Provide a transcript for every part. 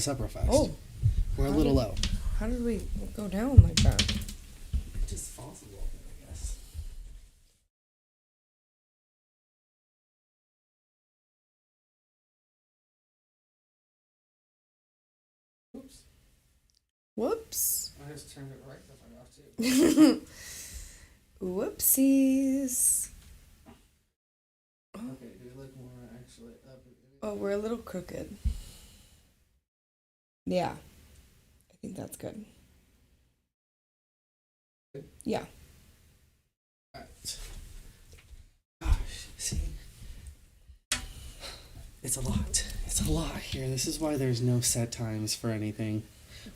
us up real fast. Oh. We're a little low. How did we go down like that? It just falls a little bit, I guess. Oops. Whoops. I just turned it right if I got to. Whoopsies. Okay, do we look more actually up? Oh, we're a little crooked. Yeah. I think that's good. Yeah. Alright. Gosh, see? It's a lot. It's a lot here. This is why there's no set times for anything.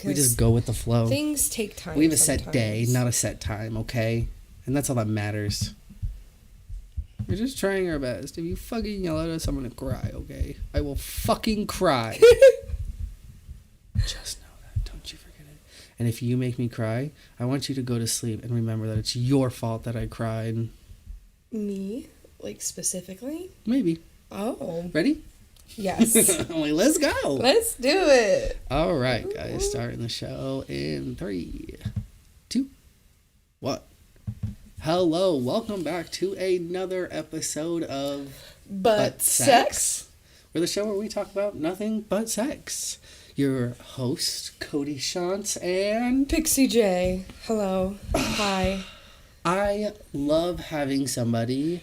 We just go with the flow. Things take time. We have a set day, not a set time, okay? And that's all that matters. We're just trying our best. If you fucking yell at us, I'm gonna cry, okay? I will fucking cry. Just know that. Don't you forget it. And if you make me cry, I want you to go to sleep and remember that it's your fault that I cried. Me? Like, specifically? Maybe. Oh. Ready? Yes. Like, let's go. Let's do it. All right, guys. Starting the show in 3, 2, 1. Hello. Welcome back to another episode of But Sex? We're the show where we talk about nothing but sex. Your host, Cody Shantz, and Pixie J. Hello. Hi. I love having somebody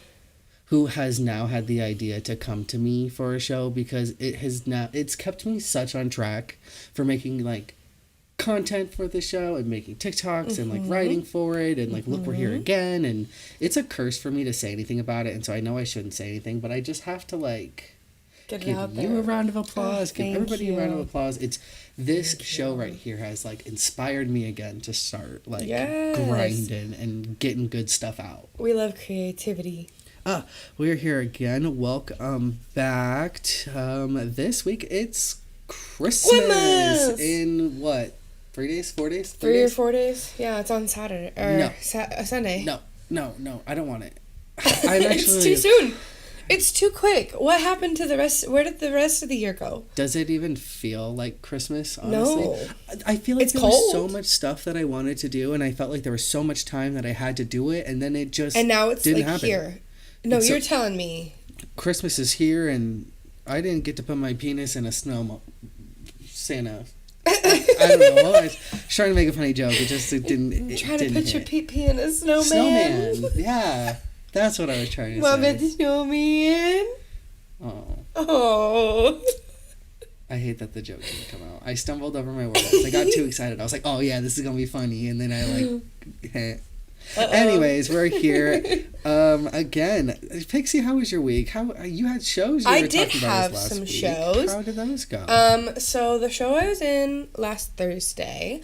who has now had the idea to come to me for a show, because it's kept me such on track for making like content for the show and making TikToks and like writing for it and like look, we're here again, and it's a curse for me to say anything about it, and so I know I shouldn't say anything, but I just have to like Get it give out you there. a round of applause, give Thank everybody a round of you. applause. It's this show right here has like inspired me again to start like Yes. grinding and getting good stuff out. We love creativity. We're here again. Welcome back. This week it's Christmas. In what? 3 days? 4 days? 3 or 4 days? Yeah, it's on Saturday. Or No. Sunday. No. I don't want it. I'm actually. It's too soon. It's too quick. What happened to the rest? Where did the rest of the year go? Does it even feel like Christmas, honestly? No. I feel like It's there was cold. so much stuff that I wanted to do, and I felt like there was so much time that I had to do it, and then it just And now it's didn't like happen. here. No, It's you're telling me. Christmas is here, and I didn't get to put my penis in a Santa. I don't know. Well, I was trying to make a funny joke. It didn't. It Trying didn't to put your hit. pee-pee in a snowman. Yeah, that's what I was trying to Muppet say. snowman. Oh, Oh. I hate that the joke didn't come out. I stumbled over my words. I got too excited. I was like, "Oh yeah, this is gonna be funny," and then I like. Anyways, we're here again. Pixie, how was your week? How you had shows? I did have some shows. How did those go? So the show I was in last Thursday,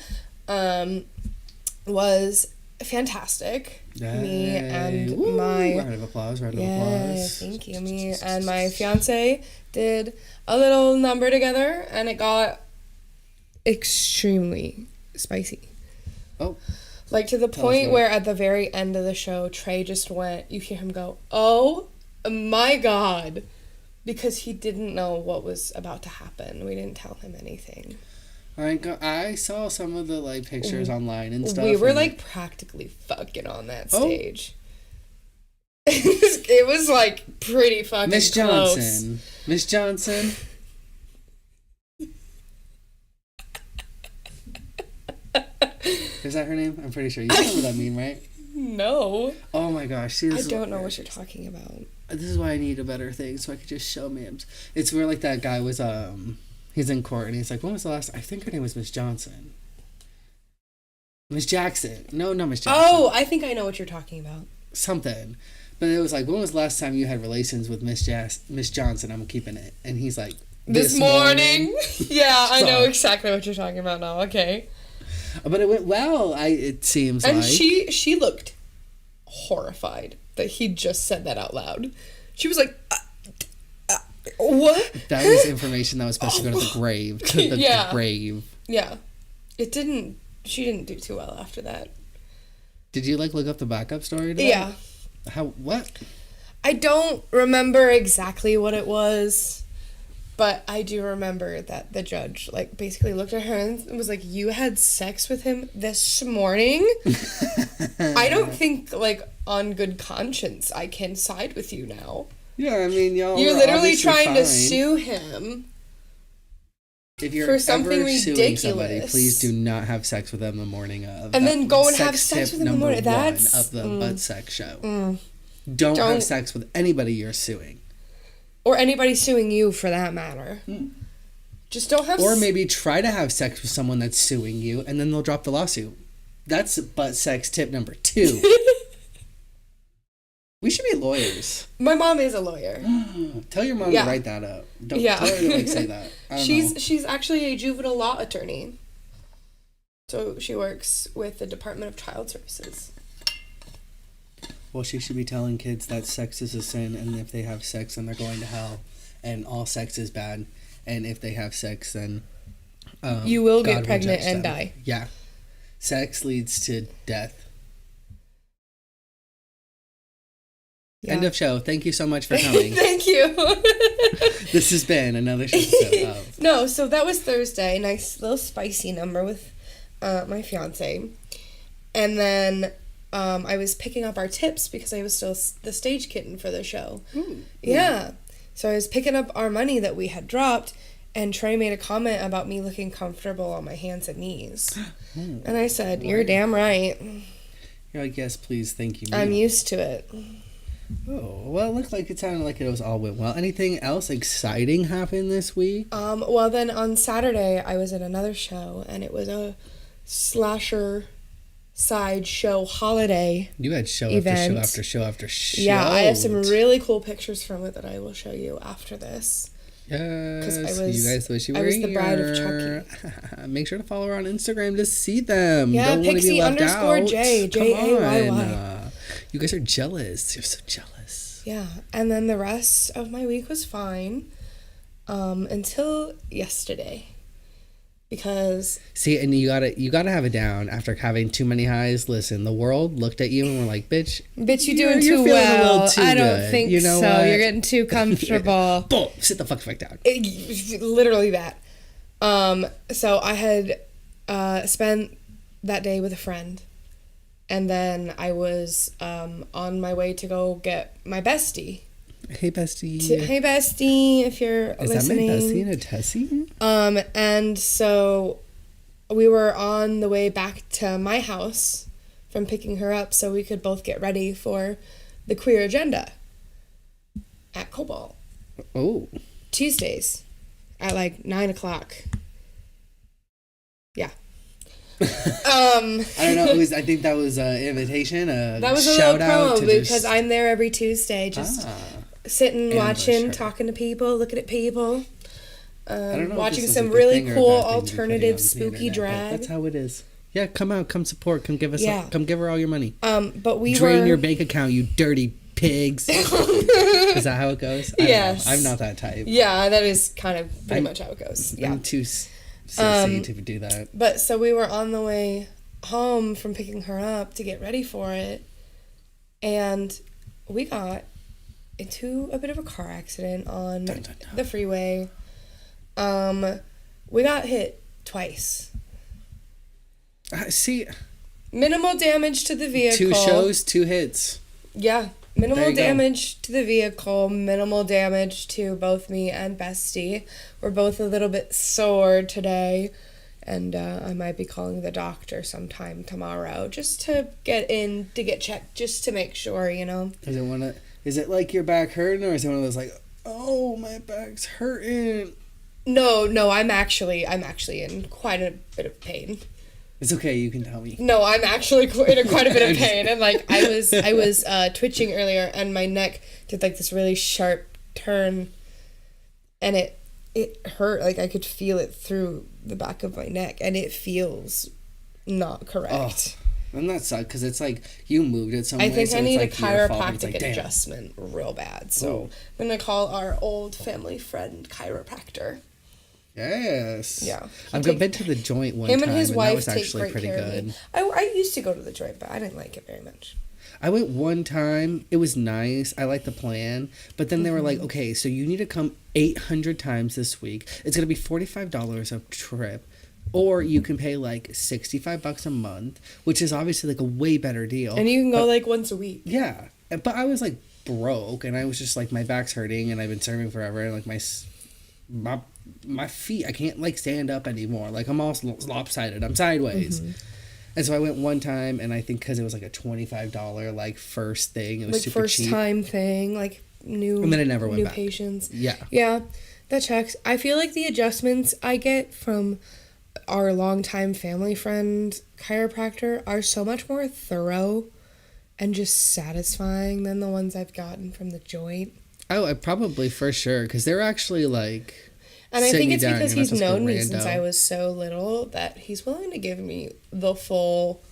was fantastic. Me and Woo! my Round of applause. Yes, thank you. Me and my fiance did a little number together, and it got extremely spicy. Oh. Like, to the Tell us point about where at the very end of the show, Trey just went, you hear him go, "Oh my God," because he didn't know what was about to happen. We didn't tell him anything. I saw some of the like pictures online and stuff. We were and like practically fucking on that stage. It was like pretty fucking Miss close. Johnson. Miss Johnson. Is that her name? I'm pretty sure. You know what that mean, right? No. Oh my gosh. I don't know what you're talking about. This is why I need a better thing so I could just show memes. It's where like that guy was he's in court and he's like, when was the last I think her name was Miss Johnson. Miss Jackson. No, Miss Jackson. Oh, I think I know what you're talking about. Something. But it was like, when was the last time you had relations with Miss Johnson? I'm keeping it. And he's like, This morning. Yeah, I know Sorry. exactly what you're talking about now. Okay. But it went well, it seems And like. she looked horrified that he just said that out loud. She was like, what? That was information that was supposed to go to the grave. To the Yeah. grave. Yeah. She didn't do too well after that. Did you like look up the backup story to that? Yeah. What? I don't remember exactly what it was, But I do remember that the judge, like, basically looked at her and was like, you had sex with him this morning? I don't think, like, on good conscience, I can side with you now. Yeah, I mean, y'all You're are literally trying fine. to sue him. If you're for something ever suing somebody, ridiculous. please do not have sex with them the morning of. And then go and have sex sex with them in the morning. That's of the butt sex show. Don't have sex with anybody you're suing. Or anybody suing you, for that matter. Just don't have... Or maybe try to have sex with someone that's suing you, and then they'll drop the lawsuit. That's butt sex tip number 2. We should be lawyers. My mom is a lawyer. Tell your mom to write that up. Don't tell her to, like, say that. I don't know. She's actually a juvenile law attorney. So she works with the Department of Child Services. Well, she should be telling kids that sex is a sin, and if they have sex, then they're going to hell, and all sex is bad, and if they have sex, then you will God get pregnant and them. die. Yeah. Sex leads to death. Yeah. End of show. Thank you so much for coming. Thank you. This has been another episode of... No, so that was Thursday. Nice little spicy number with my fiance. And then... I was picking up our tips because I was still the stage kitten for the show. Ooh, yeah. So I was picking up our money that we had dropped, and Trey made a comment about me looking comfortable on my hands and knees. And I said, you're damn right. You're like, yes, please, thank you. I'm used to it. Oh, well, it looked like it sounded like it was all went well. Anything else exciting happened this week? Well, then on Saturday, I was at another show, and it was a slasher... sideshow holiday. You had show event. after show after show. Yeah, I have some really cool pictures from it that I will show you after this. Yes, you guys wish you were I was the here. bride of Chucky. Make sure to follow her on Instagram to see them. Yeah, Don't Pixie want to be left out. J, Jayy. You guys are jealous. You're so jealous. Yeah, and then the rest of my week was fine until yesterday. Because see, and you gotta have it down after having too many highs. Listen, the world looked at you and were like, bitch, you doing too well. I don't think you know so. What? You're getting too comfortable. Boom, sit the fuck back down. Literally that. So I had spent that day with a friend, and then I was on my way to go get my bestie. Hey, bestie. Hey, bestie, if you're listening. Is that my bestie and a Tessie? And so we were on the way back to my house from picking her up so we could both get ready for the queer agenda at Cobalt. Oh. Tuesdays at like 9:00. Yeah. I don't know. I think that was an invitation. That was a shout little out promo because I'm there every Tuesday, just sitting, watching, talking to people, looking at people, watching some really cool alternative spooky drag. That's how it is. Yeah, come out, come support, come give us, come give her all your money. But we drain your bank account, you dirty pigs. Is that how it goes? Yes. I'm not that type. Yeah, that is kind of pretty much how it goes. Yeah. I'm too sissy to do that. But so we were on the way home from picking her up to get ready for it, and we got into a bit of a car accident on the freeway. We got hit twice. See, minimal damage to the vehicle. 2 shows, 2 hits. Yeah, minimal damage to the vehicle, minimal damage to both me and Bestie. We're both a little bit sore today, and I might be calling the doctor sometime tomorrow just to get checked, just to make sure, you know. Is it like your back hurting, or is it one of those like, oh, my back's hurting? No, I'm actually in quite a bit of pain. It's okay, you can tell me. No, I'm actually in quite a bit of pain, and like I was twitching earlier, and my neck did like this really sharp turn, and it hurt. Like I could feel it through the back of my neck, and it feels not correct. Oh, and that sucks because it's like you moved it somewhere. I think so I need like a chiropractic adjustment real bad. So I'm gonna call our old family friend chiropractor. Yes. Yeah. I've been to the joint one time. Him and his wife that was take actually great pretty care of good. me. I used to go to the joint, but I didn't like it very much. I went one time. It was nice. I liked the plan. But then they were like, okay, so you need to come 800 times this week. It's going to be $45 a trip. Or you can pay like $65 a month, which is obviously like a way better deal. And you can go like once a week. Yeah. But I was like broke and I was just like, my back's hurting and I've been serving forever. And like my feet, I can't like stand up anymore. Like I'm all lopsided. I'm sideways. And so I went one time, and I think because it was like a $25 like first thing, it was like super first cheap. time thing, like new. And then it never went new back. patients. Yeah. Yeah, that checks. I feel like the adjustments I get from our longtime family friend chiropractor are so much more thorough and just satisfying than the ones I've gotten from the joint. Oh, I probably for sure, because they're actually like. And I think it's down, because you're not he's supposed to go known me rando. since I was so little that he's willing to give me the full,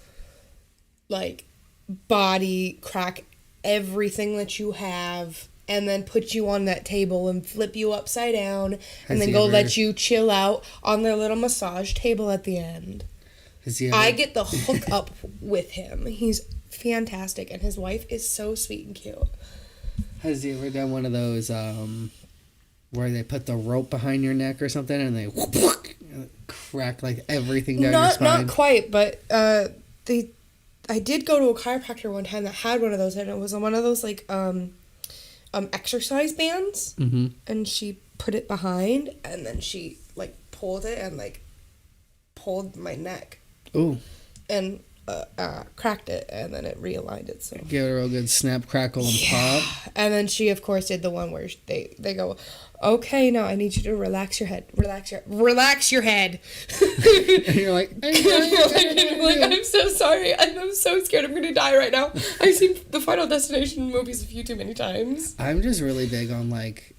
like, body, crack everything that you have, and then put you on that table and flip you upside down, and then go let you chill out on their little massage table at the end. I get the hook up with him. He's fantastic, and his wife is so sweet and cute. Has he ever done one of those where they put the rope behind your neck or something and they crack like everything down your spine? Not quite, but I did go to a chiropractor one time that had one of those, and it was one of those like exercise bands, and she put it behind, and then she like pulled it and like pulled my neck. Ooh. And cracked it, and then it realigned itself. Give it a real good snap, crackle, and pop. And then she, of course, did the one where they go, okay, now I need you to relax your head. Relax your head. And you're like, I'm so sorry. I'm so scared I'm going to die right now. I've seen the Final Destination movies a few too many times. I'm just really big on like,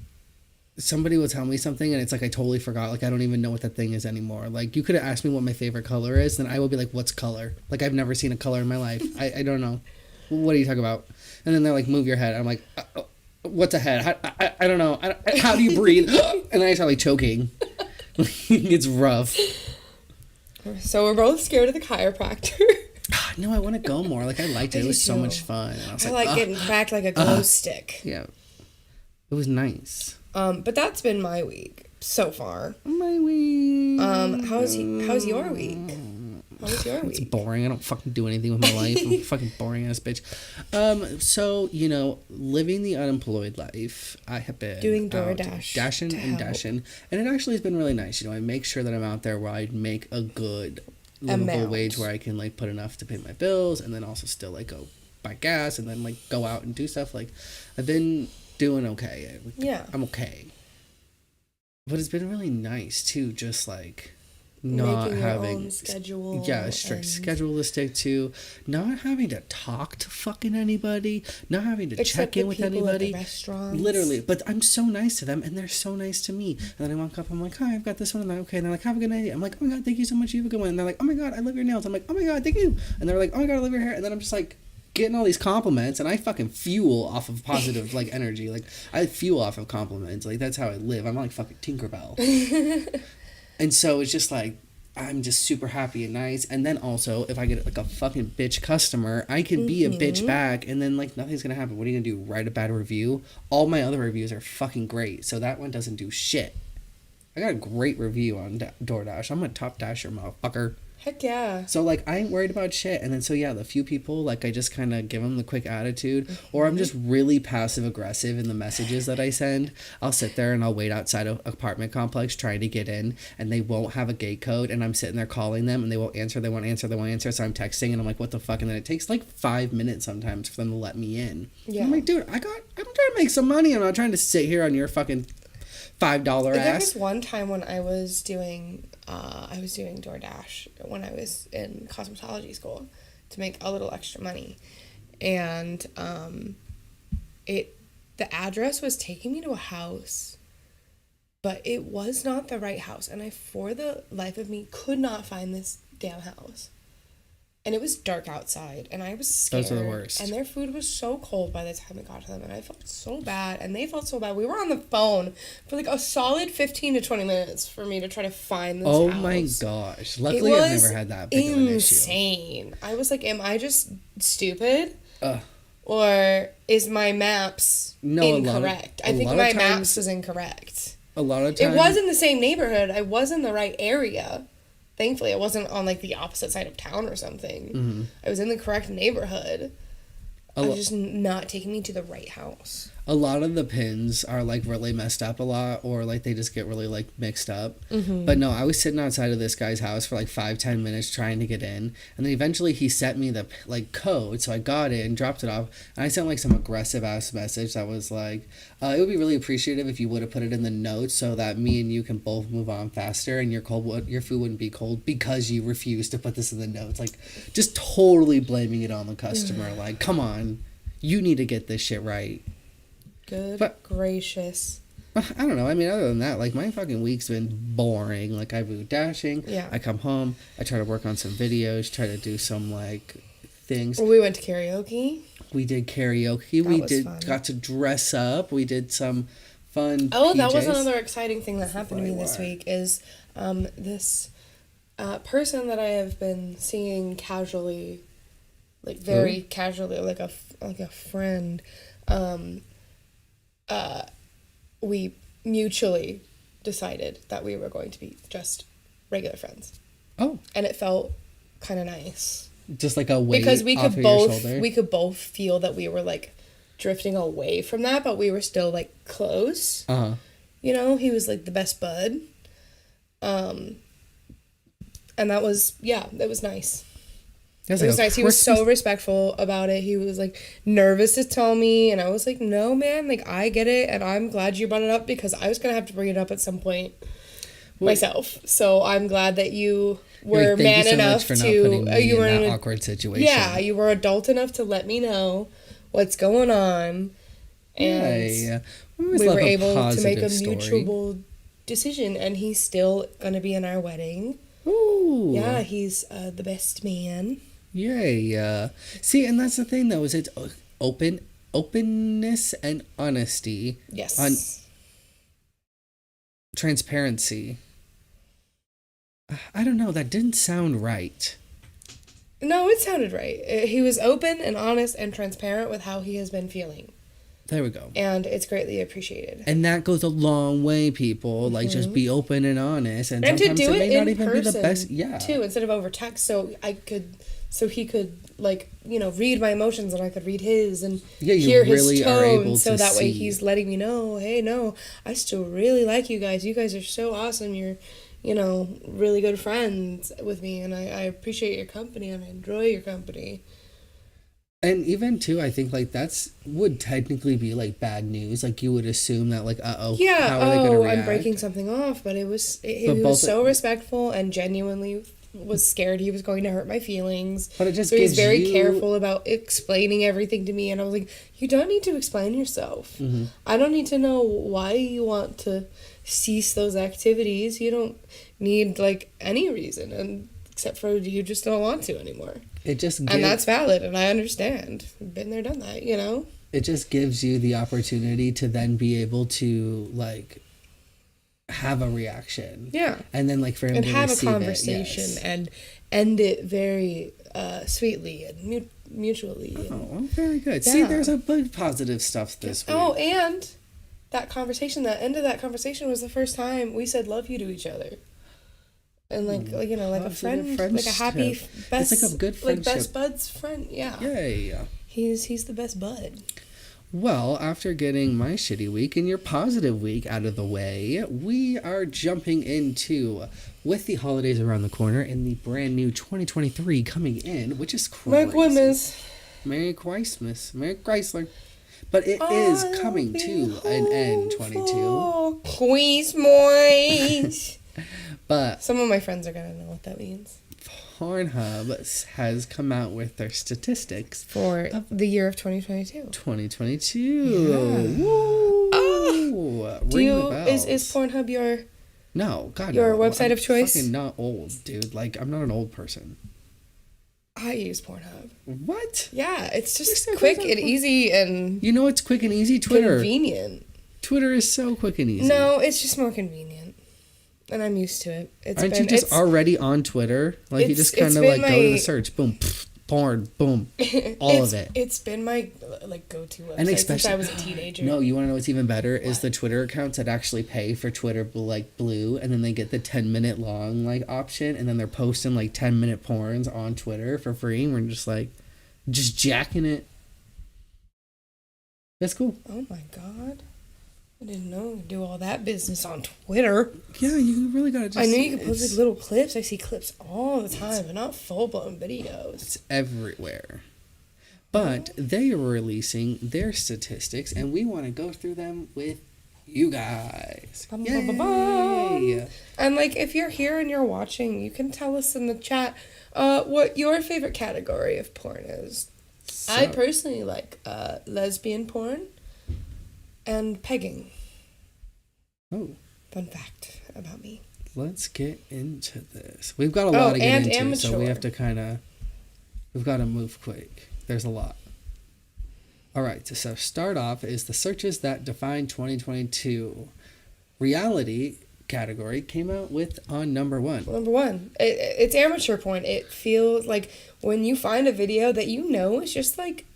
somebody will tell me something and it's like I totally forgot. Like I don't even know what that thing is anymore. Like you could have asked me what my favorite color is, then I will be like, what's color? Like I've never seen a color in my life. I don't know. What are you talking about? And then they're like, move your head. I'm like, what's a head? I don't know. How do you breathe? And then I start like choking. It's rough. So we're both scared of the chiropractor. No, I want to go more. Like I liked it. It was so much fun. And I was getting cracked like a glow stick. Yeah. It was nice. But that's been my week so far. My week. How's your week? How was your week? It's boring. I don't fucking do anything with my life. I'm a fucking boring ass bitch. So, living the unemployed life, I have been doing DoorDash. Dashing. And it actually has been really nice. I make sure that I'm out there where I make a good livable wage where I can like put enough to pay my bills and then also still like go buy gas and then like go out and do stuff. Like I've been doing okay. Yeah. I'm okay. But it's been really nice too, just like not making having your own schedule. Yeah, a strict schedule to stick to, not having to talk to fucking anybody, not having to check in with anybody. Literally. But I'm so nice to them and they're so nice to me. And then I walk up, I'm like, hi, I've got this one, and they're like, okay, and they're like, have a good night. I'm like, oh my god, thank you so much, you have a good one. And they're like, oh my god, I love your nails. I'm like, oh my god, thank you. And they're like, oh my god, I love your hair. And then I'm just like getting all these compliments and I fucking fuel off of positive like energy. Like I fuel off of compliments. Like that's how I live. I'm like fucking Tinkerbell. And so it's just like I'm just super happy and nice. And then also if I get like a fucking bitch customer, I can be a bitch back and then like nothing's gonna happen. What are you gonna do? Write a bad review? All my other reviews are fucking great. So that one doesn't do shit. I got a great review on DoorDash. I'm a top dasher, motherfucker. Heck yeah. So, like, I ain't worried about shit. And then, so, yeah, the few people, like, I just kind of give them the quick attitude. Or I'm just really passive-aggressive in the messages that I send. I'll sit there and I'll wait outside an apartment complex trying to get in. And they won't have a gate code. And I'm sitting there calling them. And they won't answer. They won't answer. They won't answer. So I'm texting. And I'm like, what the fuck? And then it takes, like, 5 minutes sometimes for them to let me in. Yeah. I'm like, dude, I'm trying to make some money. I'm not trying to sit here on your fucking $5 ass. There was one time when I was doing DoorDash when I was in cosmetology school to make a little extra money, and the address was taking me to a house, but it was not the right house, and I for the life of me could not find this damn house. And it was dark outside, and I was scared. Those are the worst. And their food was so cold by the time it got to them, and I felt so bad, and they felt so bad. We were on the phone for like a solid 15 to 20 minutes for me to try to find this house. My gosh. Luckily, I've never had that big of an issue. Insane. I was like, am I just stupid? Or is my maps incorrect? I think my maps was incorrect. A lot of times. It was in the same neighborhood. I was in the right area. Thankfully, I wasn't on, like, the opposite side of town or something. Mm-hmm. I was in the correct neighborhood. I was just not taking me to the right house. A lot of the pins are, like, really messed up a lot, or, like, they just get really, like, mixed up. Mm-hmm. But no, I was sitting outside of this guy's house for, like, 5-10 minutes trying to get in. And then eventually he sent me the, like, code. So I got it and dropped it off. And I sent, like, some aggressive-ass message that was like, it would be really appreciative if you would have put it in the notes so that me and you can both move on faster and your food wouldn't be cold because you refused to put this in the notes. Like, just totally blaming it on the customer. Like, come on. You need to get this shit right. Gracious. I don't know. I mean, other than that, like, my fucking week's been boring. Like, I boot dashing. Yeah. I come home. I try to work on some videos. Try to do some, like, things. Well, we went to karaoke. We did karaoke. Got to dress up. We did some fun Oh, PJs. that was another exciting thing that happened to me this week is this person that I have been seeing casually, like, very casually, like a friend, we mutually decided that we were going to be just regular friends. Oh. And it felt kind of nice. Just like a weight because off of your shoulder. We could both feel that we were, like, drifting away from that, but we were still, like, close. Uh-huh. You know, he was, like, the best bud. And that was, that was nice. It was nice. He was so respectful about it. He was, like, nervous to tell me, and I was like, no, man, like, I get it, and I'm glad you brought it up because I was going to have to bring it up at some point myself. So I'm glad that you were man enough to... you were in that awkward situation. Yeah, you were adult enough to let me know what's going on, and we were able to make a mutual decision, and he's still going to be in our wedding. Ooh. Yeah, he's the best man. Yay. See, and that's the thing, though, is it's openness and honesty. Yes. On transparency. I don't know, that didn't sound right. No, it sounded right. He was open and honest and transparent with how he has been feeling. There we go. And it's greatly appreciated. And that goes a long way, people. Mm-hmm. Like, just be open and honest. And to do it in even person, be the best. Yeah. Too, instead of over text, so he could, like, you know, read my emotions and I could read his and hear really his tone. So that way he's letting me know, hey, no, I still really like you guys. You guys are so awesome. You're, you know, really good friends with me, and I appreciate your company and I enjoy your company. And even, too, I think, like, would technically be, like, bad news. Like, you would assume that, like, how are they going to react? I'm breaking something off. But he was so respectful and genuinely was scared he was going to hurt my feelings. But it just so he was very careful about explaining everything to me. And I was like, you don't need to explain yourself. Mm-hmm. I don't need to know why you want to cease those activities. You don't need, like, any reason. And except for you just don't want to anymore. And that's valid, and I understand. Been there, done that, you know? It just gives you the opportunity to then be able to, like, have a reaction. Yeah. And then, like, for him and to have receive a conversation and end it very sweetly and mutually. Very good. Yeah. See, there's a big positive stuff this week. Oh, and that end of that conversation was the first time we said love you to each other. And, like, you know, like a friend, like a happy, best, it's like a good friendship. Like best bud's friend, yeah. Yay. He's the best bud. Well, after getting my shitty week and your positive week out of the way, we are jumping into, with the holidays around the corner and the brand new 2023 coming in, which is crazy. Merry Christmas. Merry Christmas. Merry Chrysler. But it is coming to an end, 22. Christmas. But some of my friends are going to know what that means. Pornhub has come out with their statistics for the year of 2022. 2022. Yeah. Woo! Is Pornhub your website of choice? I'm fucking not old, dude. Like, I'm not an old person. I use Pornhub. What? Yeah, it's just quick and easy and... You know what's quick and easy? Twitter. Convenient. Twitter is so quick and easy. No, it's just more convenient. And I'm used to it. Aren't you just already on Twitter? Like, you just kind of, like, go to the search. Boom. Porn. Boom. All of it. It's been my, like, go-to website since I was a teenager. No, you want to know what's even better? Is the Twitter accounts that actually pay for Twitter, like, Blue, and then they get the 10-minute long, like, option, and then they're posting, like, 10-minute porns on Twitter for free, and we're just, like, just jacking it. That's cool. Oh, my God. I didn't know you could do all that business on Twitter. Yeah, you really gotta just... I know you can post like little clips. I see clips all the time, but not full-blown videos. It's everywhere. But they are releasing their statistics, and we want to go through them with you guys. Yay! And, like, if you're here and you're watching, you can tell us in the chat what your favorite category of porn is. So, I personally like lesbian porn. And pegging. Oh. Fun fact about me. Let's get into this. We've got a lot to get into, amateur. So we have to we've got to move quick. There's a lot. All right, so start off is the searches that define 2022. Reality category came out on number one. Number one. It's amateur porn. It feels like when you find a video that you know is just like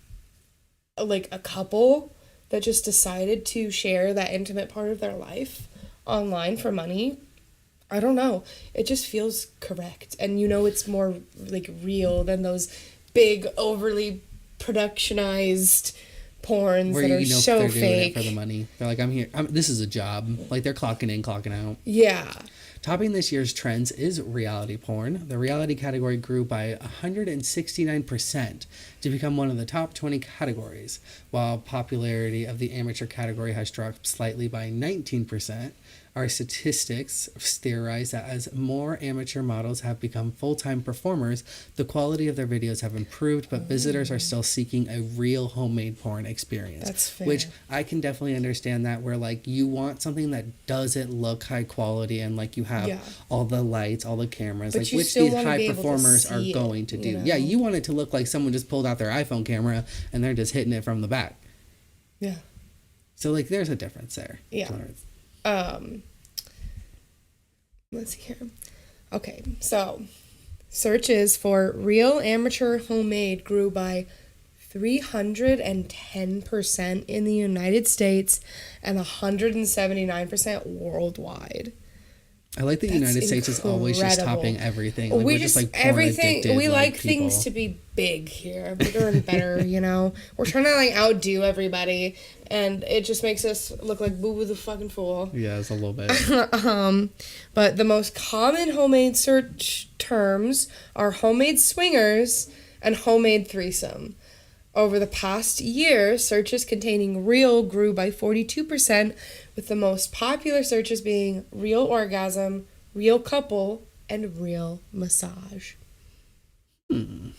a couple that just decided to share that intimate part of their life online for money. I don't know. It just feels correct. And you know it's more, like, real than those big, overly productionized porns that are so fake. Doing it for the money. They're like, I'm here. This is a job. Like, they're clocking in, clocking out. Yeah. Topping this year's trends is reality porn. The reality category grew by 169% to become one of the top 20 categories, while popularity of the amateur category has dropped slightly by 19%. Our statistics theorize that as more amateur models have become full-time performers, the quality of their videos have improved, but visitors are still seeking a real homemade porn experience. That's fair. Which I can definitely understand that, where, like, you want something that doesn't look high quality and, like, you have all the lights, all the cameras, but like, which these high performers are going to do. You know? Yeah, you want it to look like someone just pulled out their iPhone camera and they're just hitting it from the back. Yeah. So, like, there's a difference there. Yeah. Let's see here. Okay, so searches for real amateur homemade grew by 310% in the United States and 179% worldwide. I like the United States is always just topping everything. Like, we're just like everything. We like things to be big here, bigger and better. You know, we're trying to like outdo everybody, and it just makes us look like Boo Boo the fucking fool. Yeah, it's a little bit. But the most common homemade search terms are homemade swingers and homemade threesome. Over the past year, searches containing real grew by 42%, with the most popular searches being real orgasm, real couple, and real massage. I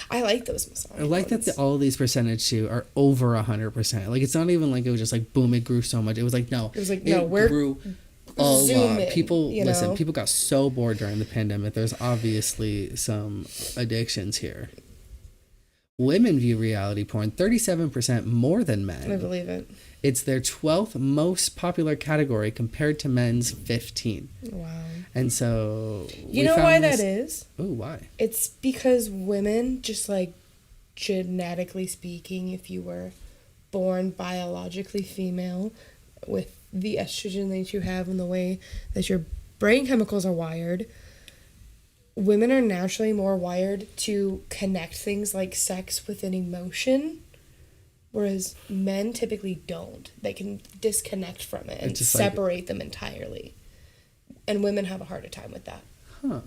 like those massage. I like that all of these percentage too are over 100%. Like, it's not even like it was just like boom, it grew so much. It was like no, it grew a lot. People people got so bored during the pandemic. There's obviously some addictions here. Women view reality porn 37% more than men. I believe it. It's their 12th most popular category compared to men's 15. Wow. And so... You know why that is? Oh, why? It's because women, just like genetically speaking, if you were born biologically female with the estrogen that you have and the way that your brain chemicals are wired... Women are naturally more wired to connect things like sex with an emotion, whereas men typically don't. They can disconnect from it and separate them entirely. And women have a harder time with that. Huh.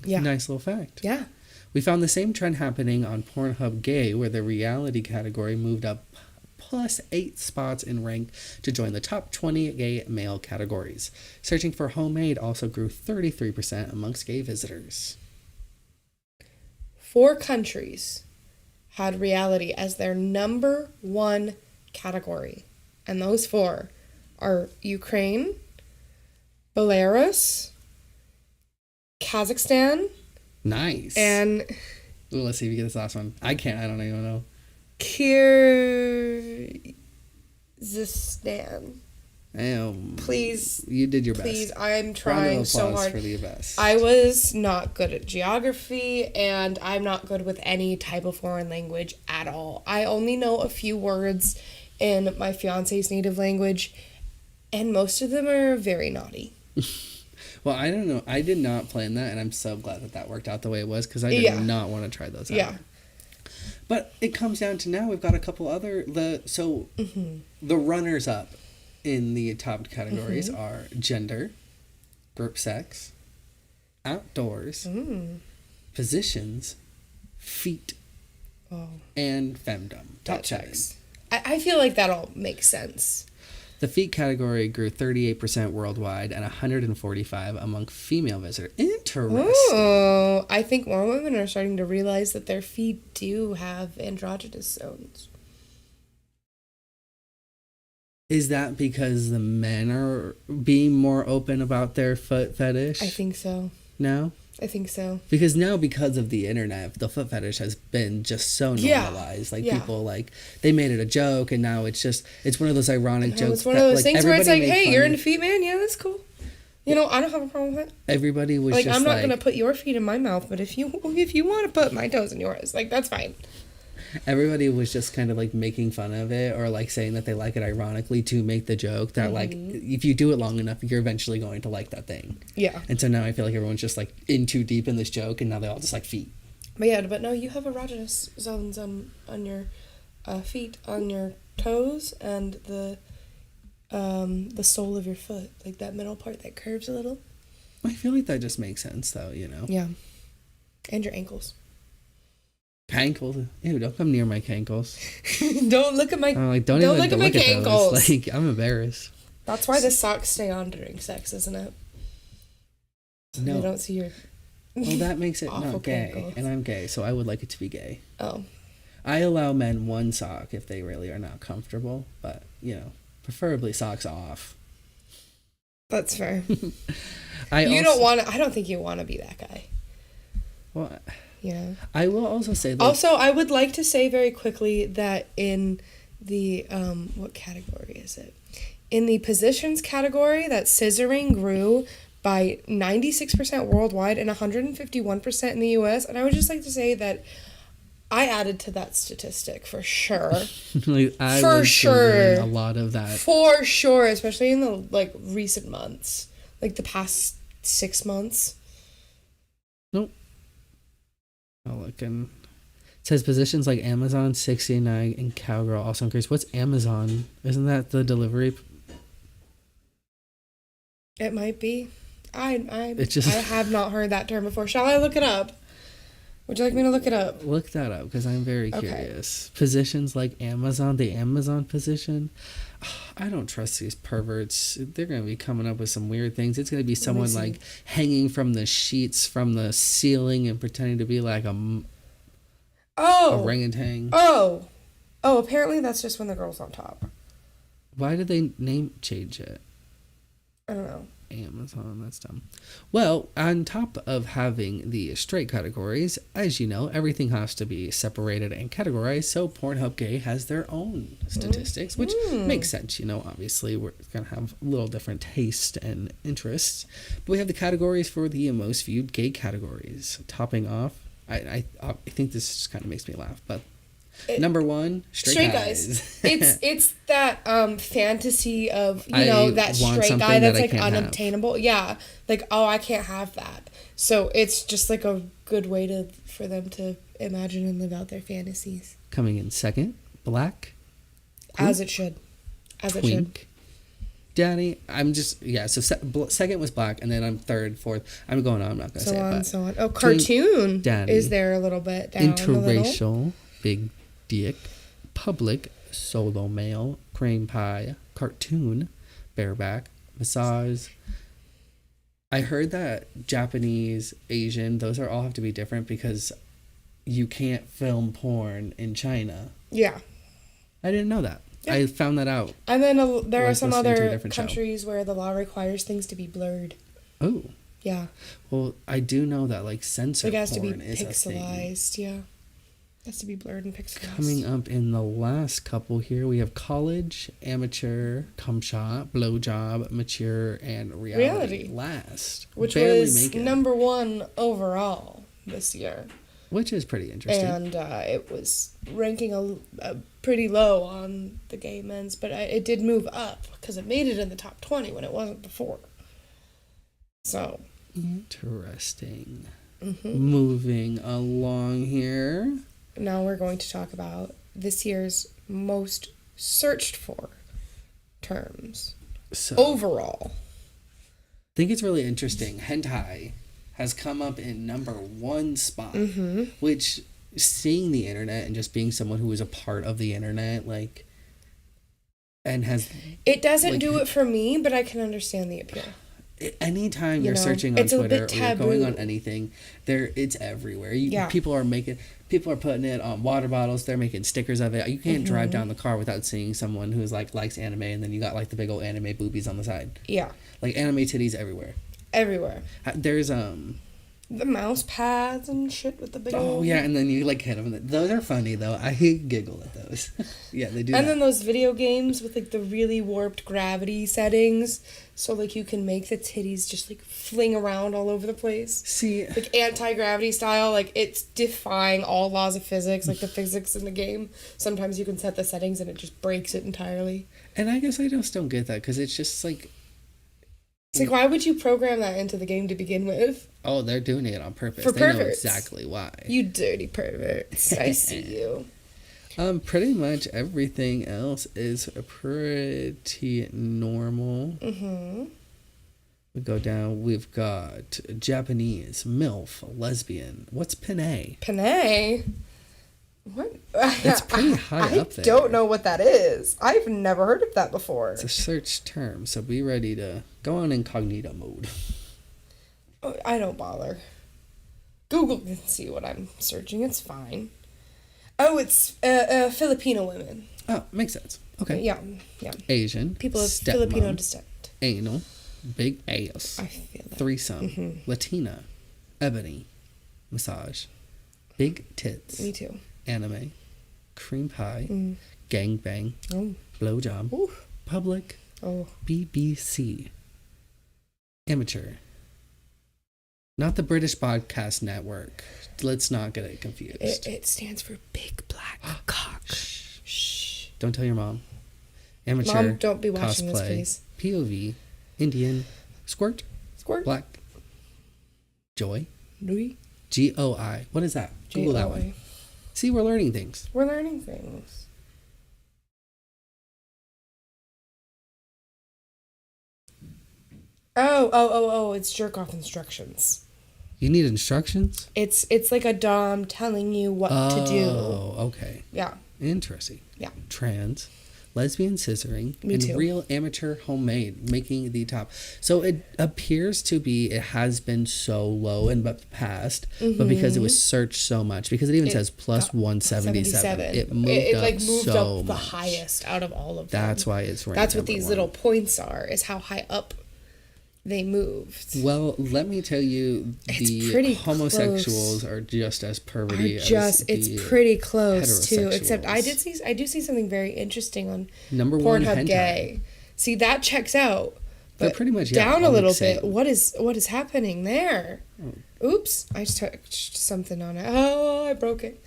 Yeah. Nice little fact. Yeah. We found the same trend happening on Pornhub Gay, where the reality category moved up plus 8 spots in rank to join the top 20 gay male categories. Searching for homemade also grew 33% amongst gay visitors. 4 countries had reality as their number 1 category. And those 4 are Ukraine, Belarus, Kazakhstan, Nice. And ooh, let's see if you get this last one. I can't. I don't even know. Kyrgyzstan. Please. You did your best. Please, I'm trying so hard. For the best. I was not good at geography, and I'm not good with any type of foreign language at all. I only know a few words in my fiance's native language, and most of them are very naughty. Well, I don't know. I did not plan that, and I'm so glad that worked out the way it was, because I did not want to try those out. Yeah. But it comes down to now we've got a couple other... The runners-up in the top categories are gender, group sex, outdoors, positions, feet, and femdom. Top checks. I feel like that all makes sense. The feet category grew 38% worldwide and 145 among female visitors. Interesting. Oh, I think more women are starting to realize that their feet do have androgynous zones. Is that because the men are being more open about their foot fetish? I think so. No? I think so. Because now, because of the internet, the foot fetish has been just so normalized. People, they made it a joke, and now it's one of those ironic jokes. It's one of those things where it's like, hey, you're into feet, man? Yeah, that's cool. I don't have a problem with it. Everybody was just I'm not going to put your feet in my mouth, but if you want to put my toes in yours, that's fine. Everybody was just kind of making fun of it, or saying that they like it ironically to make the joke that if you do it long enough, you're eventually going to like that thing. Yeah. And so now I feel like everyone's just in too deep in this joke, and now they all just like feet. But no, you have erogenous zones on your feet, on your toes, and the sole of your foot, that middle part that curves a little. I feel like that just makes sense, though. Yeah. And your ankles. Cankles. Ew, don't come near my cankles. Don't look at my don't look at my cankles. I'm embarrassed. That's why the socks stay on during sex, isn't it? No. You don't see your well, that makes it not gay. Cankles. And I'm gay, so I would like it to be gay. Oh. I allow men one sock if they really are not comfortable, but, preferably socks off. That's fair. I don't think you want to be that guy. What? Yeah. I will also say that... Also, I would like to say very quickly that in the... what category is it? In the positions category, that scissoring grew by 96% worldwide and 151% in the U.S. And I would just like to say that I added to that statistic for sure. I was doing a lot of that. For sure, especially in the recent months. The past 6 months. Nope. Looking. It says positions like Amazon, 69, and Cowgirl also increased. What's Amazon? Isn't that the delivery? It might be. I have not heard that term before. Shall I look it up? Would you like me to look it up? Look that up, because I'm very curious. Positions like Amazon, the Amazon position. I don't trust these perverts. They're going to be coming up with some weird things. It's going to be someone hanging from the sheets from the ceiling and pretending to be like a orangutan. Oh, apparently that's just when the girl's on top. Why did they name change it? I don't know. Amazon, that's dumb. Well, on top of having the straight categories, as you know, everything has to be separated and categorized, so Pornhub Gay has their own statistics, which makes sense. Obviously we're going to have a little different taste and interests, but we have the categories for the most viewed gay categories. Topping off, I think this just kind of makes me laugh, but number one, straight guys. It's that fantasy of that straight guy that's unobtainable. Have. Yeah, I can't have that. So it's just a good way for them to imagine and live out their fantasies. Coming in second, black. As it should. Twink. Daddy, I'm just So second was black, and then I'm third, fourth. I'm going on. I'm not going to say it. So on. Oh, cartoon. Daddy. Is there a little bit down? Interracial. Big dick, public, solo male, cream pie, cartoon, bareback, massage. I heard that Japanese, Asian, those all have to be different because you can't film porn in China. Yeah. I didn't know that. Yeah. I found that out. And then there are some other countries where the law requires things to be blurred. Oh. Yeah. Well, I do know that like censor It has to be porn is a thing. pixelized, yeah. It has to be blurred and pixelized. Coming up in the last couple here, we have college, amateur, cum shot, blowjob, mature, and reality. Last. Which Barely was making. number 1 overall this year. Which is pretty interesting. And it was ranking a pretty low on the gay men's, but it did move up because it made it in the top 20 when it wasn't before. So. Interesting. Moving along here. Now we're going to talk about this year's most searched for terms. So, overall. I think it's really interesting. Hentai has come up in number 1 spot, which, seeing the internet and just being someone who is a part of the internet, like, and has... It doesn't do it for me, but I can understand the appeal. Anytime you're searching on Twitter or you're going on anything, it's everywhere. People are putting it on water bottles. They're making stickers of it. You can't drive down the car without seeing someone who's like likes anime, and then you got like the big old anime boobies on the side. Yeah, like anime titties everywhere. Everywhere. There's the mouse pads and shit with the big old... Oh, yeah, and then you, like, hit them. Those are funny, though. I giggle at those. Yeah, they do And then those video games with, like, the really warped gravity settings. So, like, you can make the titties just, like, fling around all over the place. See... Like, anti-gravity style. Like, it's defying all laws of physics. Like, the physics in the game. Sometimes you can set the settings and it just breaks it entirely. And I guess I just don't get that, because it's just, like... It's like, why would you program that into the game to begin with? Oh, they're doing it on purpose. For perverts. They know exactly why. You dirty perverts. I see you. Pretty much everything else is pretty normal. We go down. We've got Japanese, MILF, lesbian. What's Penne? Penne? What? It's pretty high up there. I don't know what that is. I've never heard of that before. It's a search term, so be ready to go on incognito mode. Oh, I don't bother. Google can see what I'm searching. It's fine. Oh, it's Filipino women. Oh, makes sense. Okay. Yeah. Asian. People of stepmom, Filipino descent. Anal. Big ass. I feel that. Threesome. Latina. Ebony. Massage. Big tits. Me too. Anime. Cream pie. Gangbang. Blowjob. Ooh. Public. BBC. Amateur. Not the British Broadcast Network. Let's not get it confused. It stands for Big Black Cock. Shh. Don't tell your mom. Amateur. Mom, don't be watching cosplay, this, please. POV. Indian. Squirt. Black. Joy. Louis. GOI. What is that? Google that one. See, we're learning things. We're learning things. Oh, it's jerk off instructions. You need instructions? It's like a dom telling you what to do. Oh, okay. Yeah. Interesting. Yeah. Trans, lesbian scissoring, Me and too. real amateur homemade making the top. So it appears to be, it has been so low in the past, but because it was searched so much, because it even says plus 177, it moved up moved so up the much. highest out of all of them. That's why it's ranked. That's what number these 1. little points are, is how high up they moved. Well, let me tell you, the homosexuals are just as perverty as it's pretty close too. Except I heterosexuals. do see something very interesting on Number 1 Pornhub hentai. Gay. See, that checks out. But They're pretty much down a all little the same. bit. What is happening there? Oops, I just touched something on it. Oh, I broke it.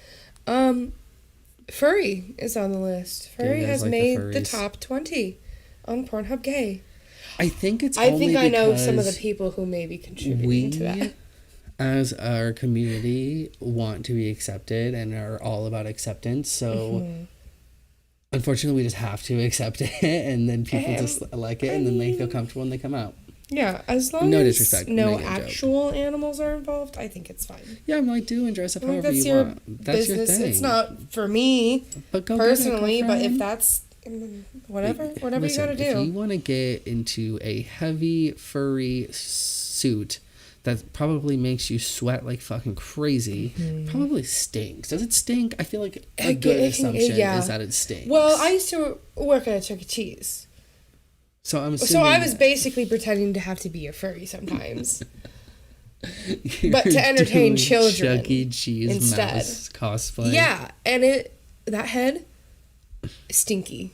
Furry is on the list. Furry has made the top 20 on Pornhub Gay. I think it's I only think I know some of the because people who may be contributing to that. As our community, want to be accepted and are all about acceptance. So, unfortunately, we just have to accept it, and then people just like it, and then they feel comfortable and they come out. Yeah, as long No as disrespect, no making a joke. actual animals are involved, I think it's fine. Yeah, I'm like, do and dress up however That's you your want. That's business. your thing. It's not for me but go personally, get it, but if girlfriend. that's whatever Listen, you gotta do. If you want to get into a heavy furry suit that probably makes you sweat like fucking crazy, probably stinks. Does it stink? I feel like a good assumption is that it stinks. Well, I used to work at a Chuck E. Cheese. So I'm assuming. So I was basically pretending to have to be a furry sometimes. but to entertain children Chuck E. Cheese instead. mouse cosplay. Yeah, and that head, stinky.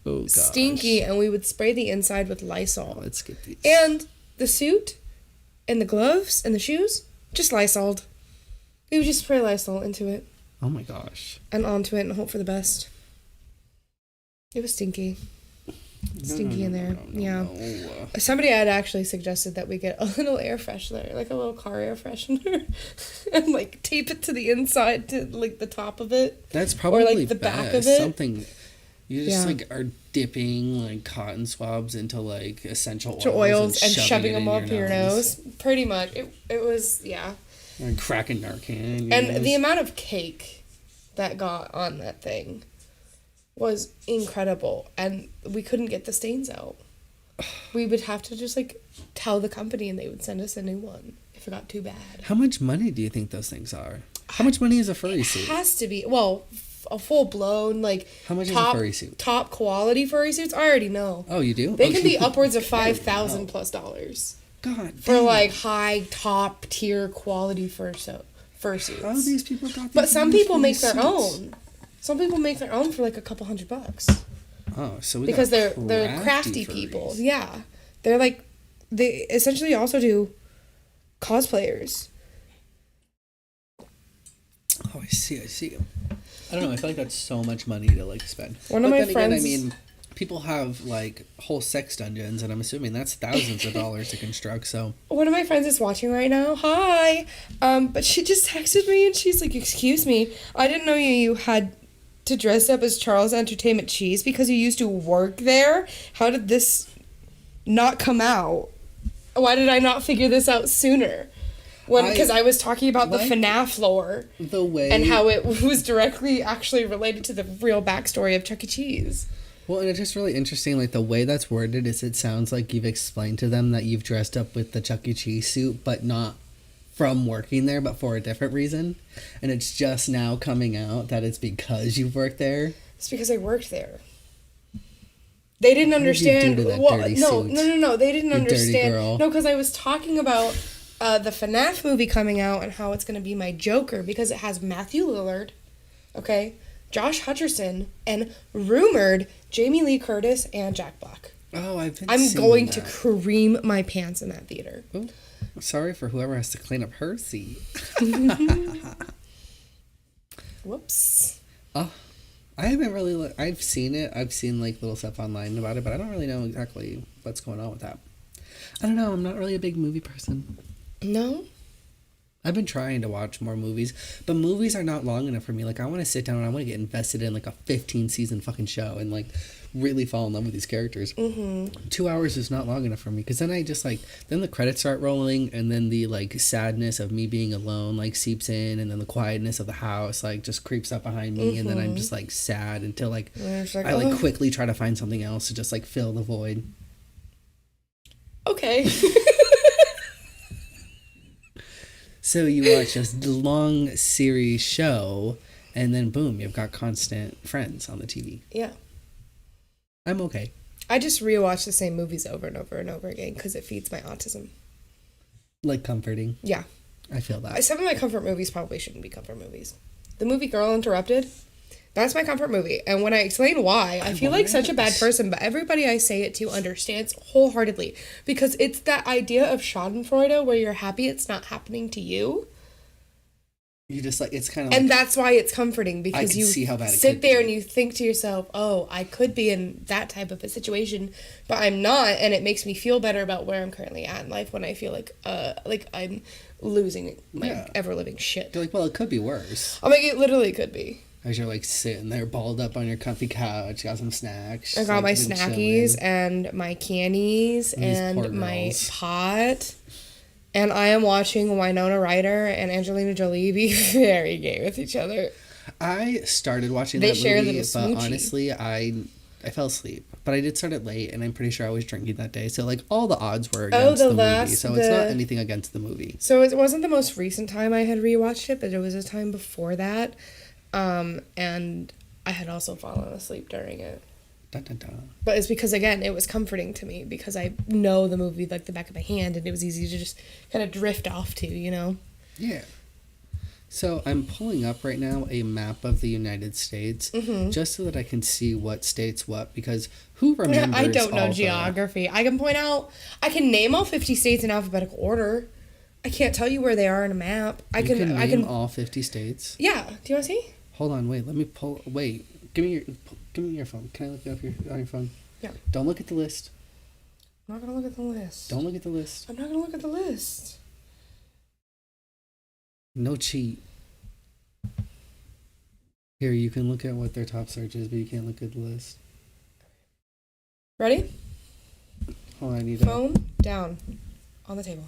Oh, gosh. Stinky, and we would spray the inside with Lysol. Let's get these. And the suit, and the gloves, and the shoes, just Lysol'd. We would just spray Lysol into it. Oh my gosh. And onto it and hope for the best. It was stinky. Stinky in there. No. Somebody had actually suggested that we get a little air freshener, like a little car air freshener, and like tape it to the inside to like the top of it. That's probably or like the back of it. Something you just like are dipping like cotton swabs into like essential oils and shoving them up your nose. Pretty much. It was And cracking Narcan. And the amount of cake that got on that thing was incredible, and we couldn't get the stains out. We would have to just like tell the company, and they would send us a new one if it got too bad. How much money do you think those things are? How much money is a furry suit? It has to be a full blown like. How much is a furry suit? Top quality furry suits. I already know. Oh, you do? They can be upwards of $5,000 plus. God. For like high top tier quality fursuits. How do these people got these? But some people make their own. Some people make their own for like a couple $100. Oh, so because they're crafty furries. people. Yeah, they're like they essentially also do cosplayers. Oh, I see. I don't know. I feel like that's so much money to like spend. One of my friends. Again, I mean, people have like whole sex dungeons, and I'm assuming that's thousands of dollars to construct. So one of my friends is watching right now. Hi, but she just texted me and she's like, "Excuse me, I didn't know you had to dress up as Charles Entertainment Cheese because you used to work there. How did this not come out? Why did I not figure this out sooner?" Because I was talking about the FNAF lore. The way. And how it was directly actually related to the real backstory of Chuck E. Cheese. Well, and it's just really interesting, like, the way that's worded is it sounds like you've explained to them that you've dressed up with the Chuck E. Cheese suit, but not from working there, but for a different reason. And it's just now coming out that it's because you've worked there. It's because I worked there. They didn't understand. No. They didn't understand. Dirty girl. No, because I was talking about the FNAF movie coming out and how it's going to be my Joker because it has Matthew Lillard, okay, Josh Hutcherson, and rumored Jamie Lee Curtis and Jack Black. Oh, I'm going to cream my pants in that theater. Oh, sorry for whoever has to clean up her seat. Whoops. Oh, I haven't really. I've seen it. I've seen like little stuff online about it, but I don't really know exactly what's going on with that. I don't know. I'm not really a big movie person. No? I've been trying to watch more movies, but movies are not long enough for me. Like, I want to sit down and I want to get invested in, like, a 15-season fucking show and, like, really fall in love with these characters. Mm-hmm. 2 hours is not long enough for me, because then I just, like, then the credits start rolling, and then the, like, sadness of me being alone, like, seeps in, and then the quietness of the house, like, just creeps up behind me, and then I'm just, like, sad until, like, I quickly try to find something else to just, like, fill the void. Okay. So you watch this long series show, and then boom, you've got constant Friends on the TV. Yeah. I'm okay. I just rewatch the same movies over and over and over again because it feeds my autism. Like comforting. Yeah. I feel that. Some of my comfort movies probably shouldn't be comfort movies. The movie Girl Interrupted, that's my comfort movie. And when I explain why, I feel like such a bad person, but everybody I say it to understands wholeheartedly. Because it's that idea of Schadenfreude where you're happy it's not happening to you. You just like, it's kind of and that's why it's comforting, because you see how bad it sit there and you think to yourself, oh, I could be in that type of a situation, but I'm not, and it makes me feel better about where I'm currently at in life when I feel like I'm losing my ever-living shit. You're like, well, it could be worse. I'm like, it literally could be. As you're like sitting there balled up on your comfy couch, got some snacks. I got like, my snackies and my cannies and my pot. And I am watching Winona Ryder and Angelina Jolie be very gay with each other. I started watching that movie, but honestly, I fell asleep. But I did start it late, and I'm pretty sure I was drinking that day. So, like, all the odds were against the movie. So it's not anything against the movie. So it wasn't the most recent time I had rewatched it, but it was a time before that. And I had also fallen asleep during it. Dun, dun, dun. But it's because, again, it was comforting to me because I know the movie like the back of my hand, and it was easy to just kind of drift off to, you know? Yeah. So I'm pulling up right now a map of the United States just so that I can see what states what, because who remembers I don't know all geography. I can name all 50 states in alphabetical order. I can't tell you where they are in a map. I can can name all 50 states? Yeah. Do you want to see? Hold on, wait. Let me pull. Wait. Give me your phone. Can I look it up on your phone? Yeah. Don't look at the list. I'm not going to look at the list. Don't look at the list. I'm not going to look at the list. No cheat. Here, you can look at what their top search is, but you can't look at the list. Ready? Hold on, I need phone down on the table.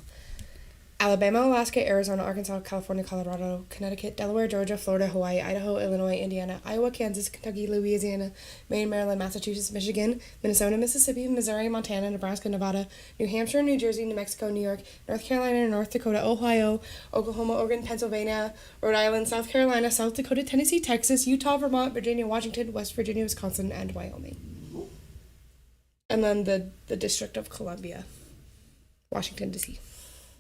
Alabama, Alaska, Arizona, Arkansas, California, Colorado, Connecticut, Delaware, Georgia, Florida, Hawaii, Idaho, Illinois, Indiana, Iowa, Kansas, Kentucky, Louisiana, Maine, Maryland, Massachusetts, Michigan, Minnesota, Mississippi, Missouri, Montana, Nebraska, Nevada, New Hampshire, New Jersey, New Mexico, New York, North Carolina, North Dakota, Ohio, Oklahoma, Oregon, Pennsylvania, Rhode Island, South Carolina, South Dakota, Tennessee, Texas, Utah, Vermont, Virginia, Washington, West Virginia, Wisconsin, and Wyoming. And then the District of Columbia, Washington, D.C.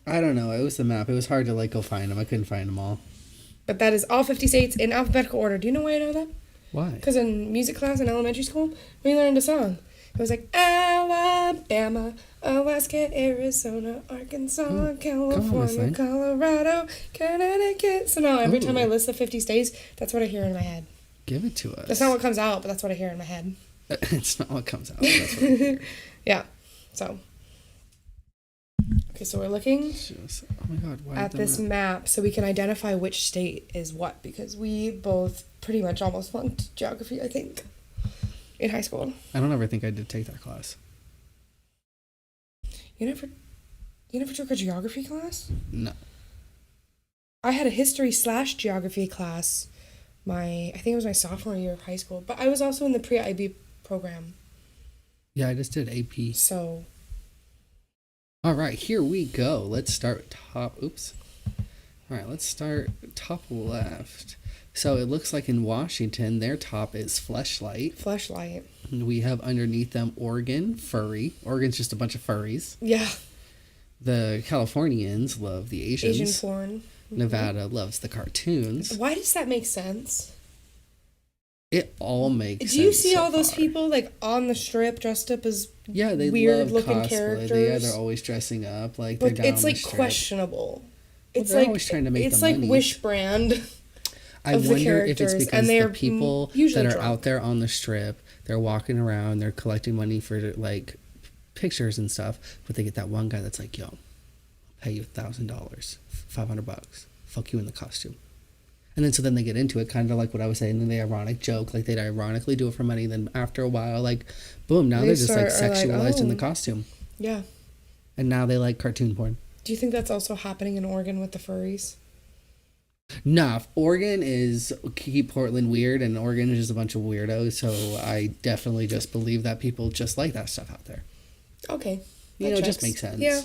I don't know. It was the map. It was hard to go find them. I couldn't find them all. But that is all 50 states in alphabetical order. Do you know why I know that? Why? Because in music class in elementary school, we learned a song. It was like Alabama, Alaska, Arizona, Arkansas, California, Colorado, Connecticut. So now every time I list the 50 states, that's what I hear in my head. Give it to us. That's not what comes out, but that's what I hear in my head. It's not what comes out. That's what I hear. Yeah. So. Okay, so we're looking oh my God, at this map so we can identify which state is what, because we both pretty much almost flunked geography, I think, in high school. I don't ever think I did take that class. You never took a geography class? No. I had a history/geography class I think it was my sophomore year of high school, but I was also in the pre-IB program. Yeah, I just did AP. So... All right, here we go. Let's start top. Oops. All right, let's start top left. So it looks like in Washington, their top is Fleshlight. Fleshlight. We have underneath them Oregon, furry. Oregon's just a bunch of furries. Yeah. The Californians love the Asians. Asian porn. Mm-hmm. Nevada loves the cartoons. Why does that make sense? It all makes sense. Do you see so all those far. people on the strip dressed up as they weird love looking cosplay. characters? They're always dressing up they're but down it's on the strip. questionable. It's they're always trying to make it's the like money. Wish brand. I wonder if it's because the people that are drunk. out there on the strip, they're walking around, they're collecting money for pictures and stuff, but they get that one guy that's like, "Yo, I'll pay you $1,000, $500. Fuck you in the costume." And then they get into it, kind of like what I was saying, and the ironic joke, they'd ironically do it for money. Then after a while, boom, now they're just sexualized in the costume. Yeah. And now they like cartoon porn. Do you think that's also happening in Oregon with the furries? Nah, Oregon is keep Portland weird, and Oregon is just a bunch of weirdos. So I definitely just believe that people just like that stuff out there. Okay. It just makes sense. Yeah.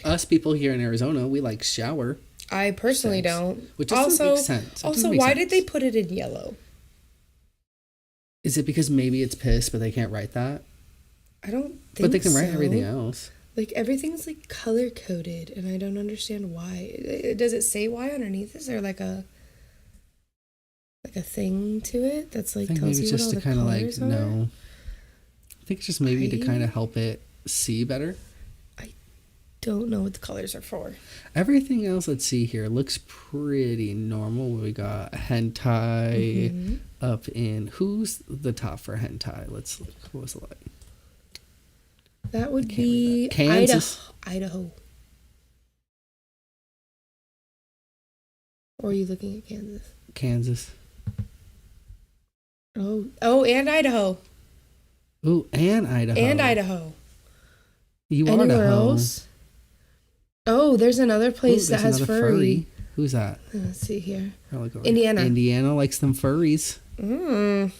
Us people here in Arizona, we like shower. I personally don't. Which doesn't make sense. Why did they put it in yellow? Is it because maybe it's piss, but they can't write that? I don't think so. But they can write everything else. Everything's color coded, and I don't understand why. Does it say why underneath? Is there a thing to it that's tells maybe you just what all to the kind of colors are? no. I think it's just maybe to kind of help it see better. Don't know what the colors are for. Everything else, let's see here, looks pretty normal. We got hentai up in... Who's the top for hentai? Let's look. What was it like? That would be Kansas. Idaho. Or are you looking at Kansas? Kansas. Oh, and Idaho. Ooh, and Idaho. And Idaho. You are Anywhere Idaho. else? Oh, there's another place that has furry. Who's that? Let's see here. Indiana. Indiana likes them furries. Mm.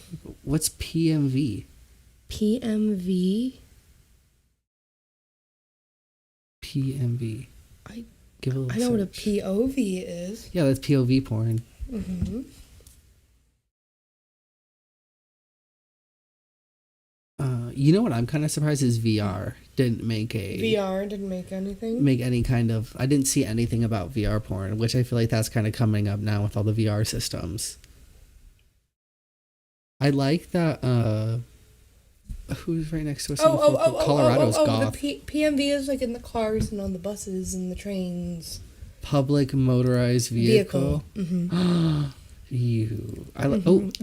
What's PMV? PMV? PMV. Give it a little I know search. what a POV is. Yeah, that's POV porn. Mm-hmm. You know what I'm kind of surprised is VR didn't make VR didn't make anything? Make any kind of... I didn't see anything about VR porn, which I feel like that's kind of coming up now with all the VR systems. I like that, who's right next to us? Colorado's goth. The PMV is like in the cars and on the buses and the trains. Public motorized vehicle. Mm-hmm.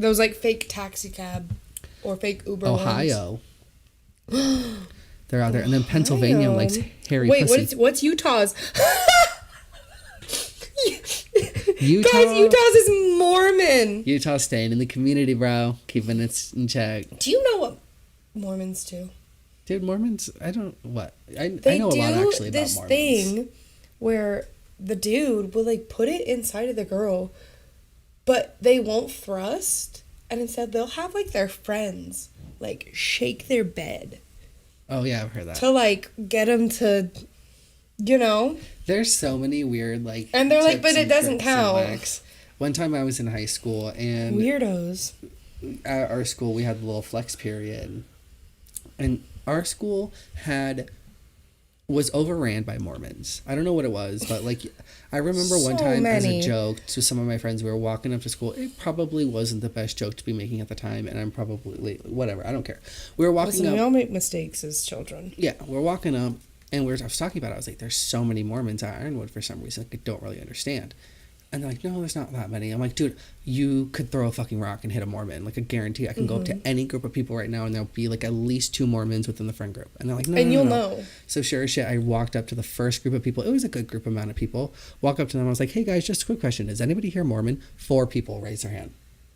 Those like fake taxi cab or fake Uber Ohio. They're out there. And then Pennsylvania likes hairy pussy. Wait, what's Utah's? Utah? Guys, Utah's is Mormon. Utah's staying in the community, bro. Keeping it in check. Do you know what Mormons do? Dude, Mormons, I don't... What? I know a lot actually about Mormons. They do this thing where the dude will like put it inside of the girl, but they won't thrust, and instead they'll have like their friends like shake their bed. Oh yeah, I've heard that. To like get them to, you know. There's so many weird like. And they're like, but it doesn't count. One time I was in high school and weirdos. At our school we had the little flex period, and our school was overran by Mormons. I don't know what it was, but like I remember one time as a joke to some of my friends, we were walking up to school. It probably wasn't the best joke to be making at the time, and I'm probably whatever. I don't care. We were walking up. We all make mistakes as children. Yeah, we're walking up, and I was talking about it. I was like, "There's so many Mormons at Ironwood for some reason. Like, I don't really understand." And they're like, "No, there's not that many." I'm like, "Dude, you could throw a fucking rock and hit a Mormon. Like, I guarantee I can go up to any group of people right now and there'll be like at least 2 Mormons within the friend group." And they're like, "No, and no, you'll no." know. So sure as shit, I walked up to the first group of people. It was a good group amount of people. Walk up to them. I was like, "Hey guys, just a quick question. Is anybody here Mormon?" 4 people raised their hand.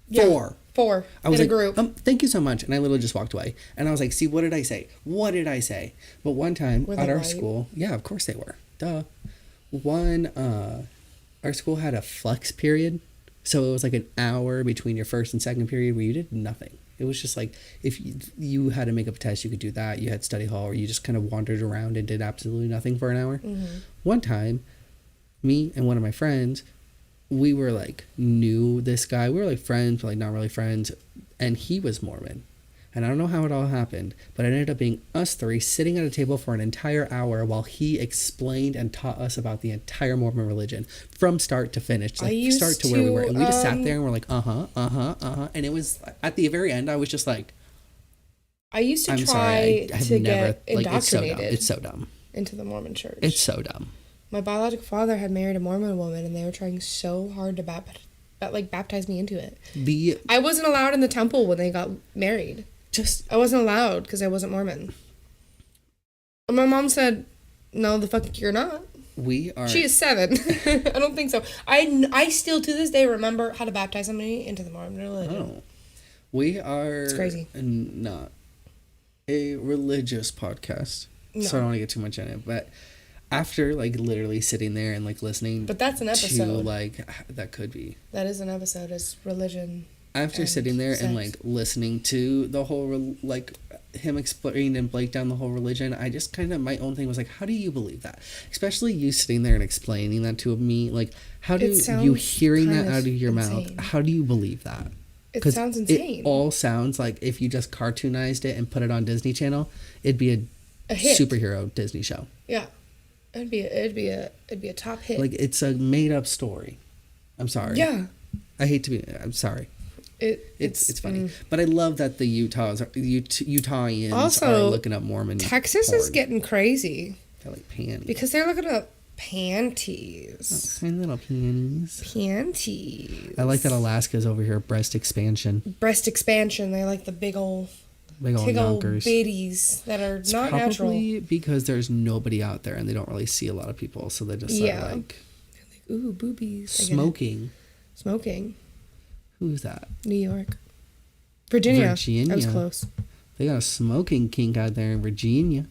Yeah, 4. I was in like, a group. Thank you so much. And I literally just walked away. And I was like, see, what did I say? What did I say? But one time at our school, yeah, of course they were. Duh. Our school had a flex period. So it was like an hour between your first and second period where you did nothing. It was just like, if you had to make up a test, you could do that. You had study hall, or you just kind of wandered around and did absolutely nothing for an hour. Mm-hmm. One time, me and one of my friends, we were like, knew this guy. We were like friends, but like not really friends. And he was Mormon. And I don't know how it all happened, but it ended up being us 3 sitting at a table for an entire hour while he explained and taught us about the entire Mormon religion from start to finish, like start to where we were. And we just sat there and we're like, and it was at the very end, I was just like, I used to try to get indoctrinated. It's so dumb. Into the Mormon church. It's so dumb. My biological father had married a Mormon woman, and they were trying so hard to baptize me into it. I wasn't allowed in the temple when they got married. I wasn't allowed because I wasn't Mormon. And my mom said, "No, the fuck you're not." She is 7. I don't think so. I still to this day remember how to baptize somebody into the Mormon religion. Oh, we are. It's crazy. Not a religious podcast, so I don't want to get too much in it. But after like literally sitting there and like listening, but that's an episode. To, like that could be. That is an episode. Is religion. After sitting there and like listening to the whole like him explain and break down the whole religion, I just kind of my own thing was like, how do you believe that? Especially you sitting there and explaining that to me, like how do you hearing that out of your mouth? How do you believe that? It sounds insane. It all sounds like if you just cartoonized it and put it on Disney Channel, it'd be a hit. Superhero Disney show. Yeah, it'd be a top hit. Like it's a made up story. I'm sorry. Yeah. I hate to be. I'm sorry. It's funny, but I love that the Utahnians also, are looking up Mormon. Texas porn. Is getting crazy. They're like panties because they're looking up panties. Oh, little panties. Panties. I like that Alaska's over here. Breast expansion. They like the big old yonkers. Biddies that are it's not natural. Probably because there's nobody out there and they don't really see a lot of people, so they just are like, ooh, boobies. Smoking. Who's that? New York. Virginia. I was close. They got a smoking kink out there in Virginia.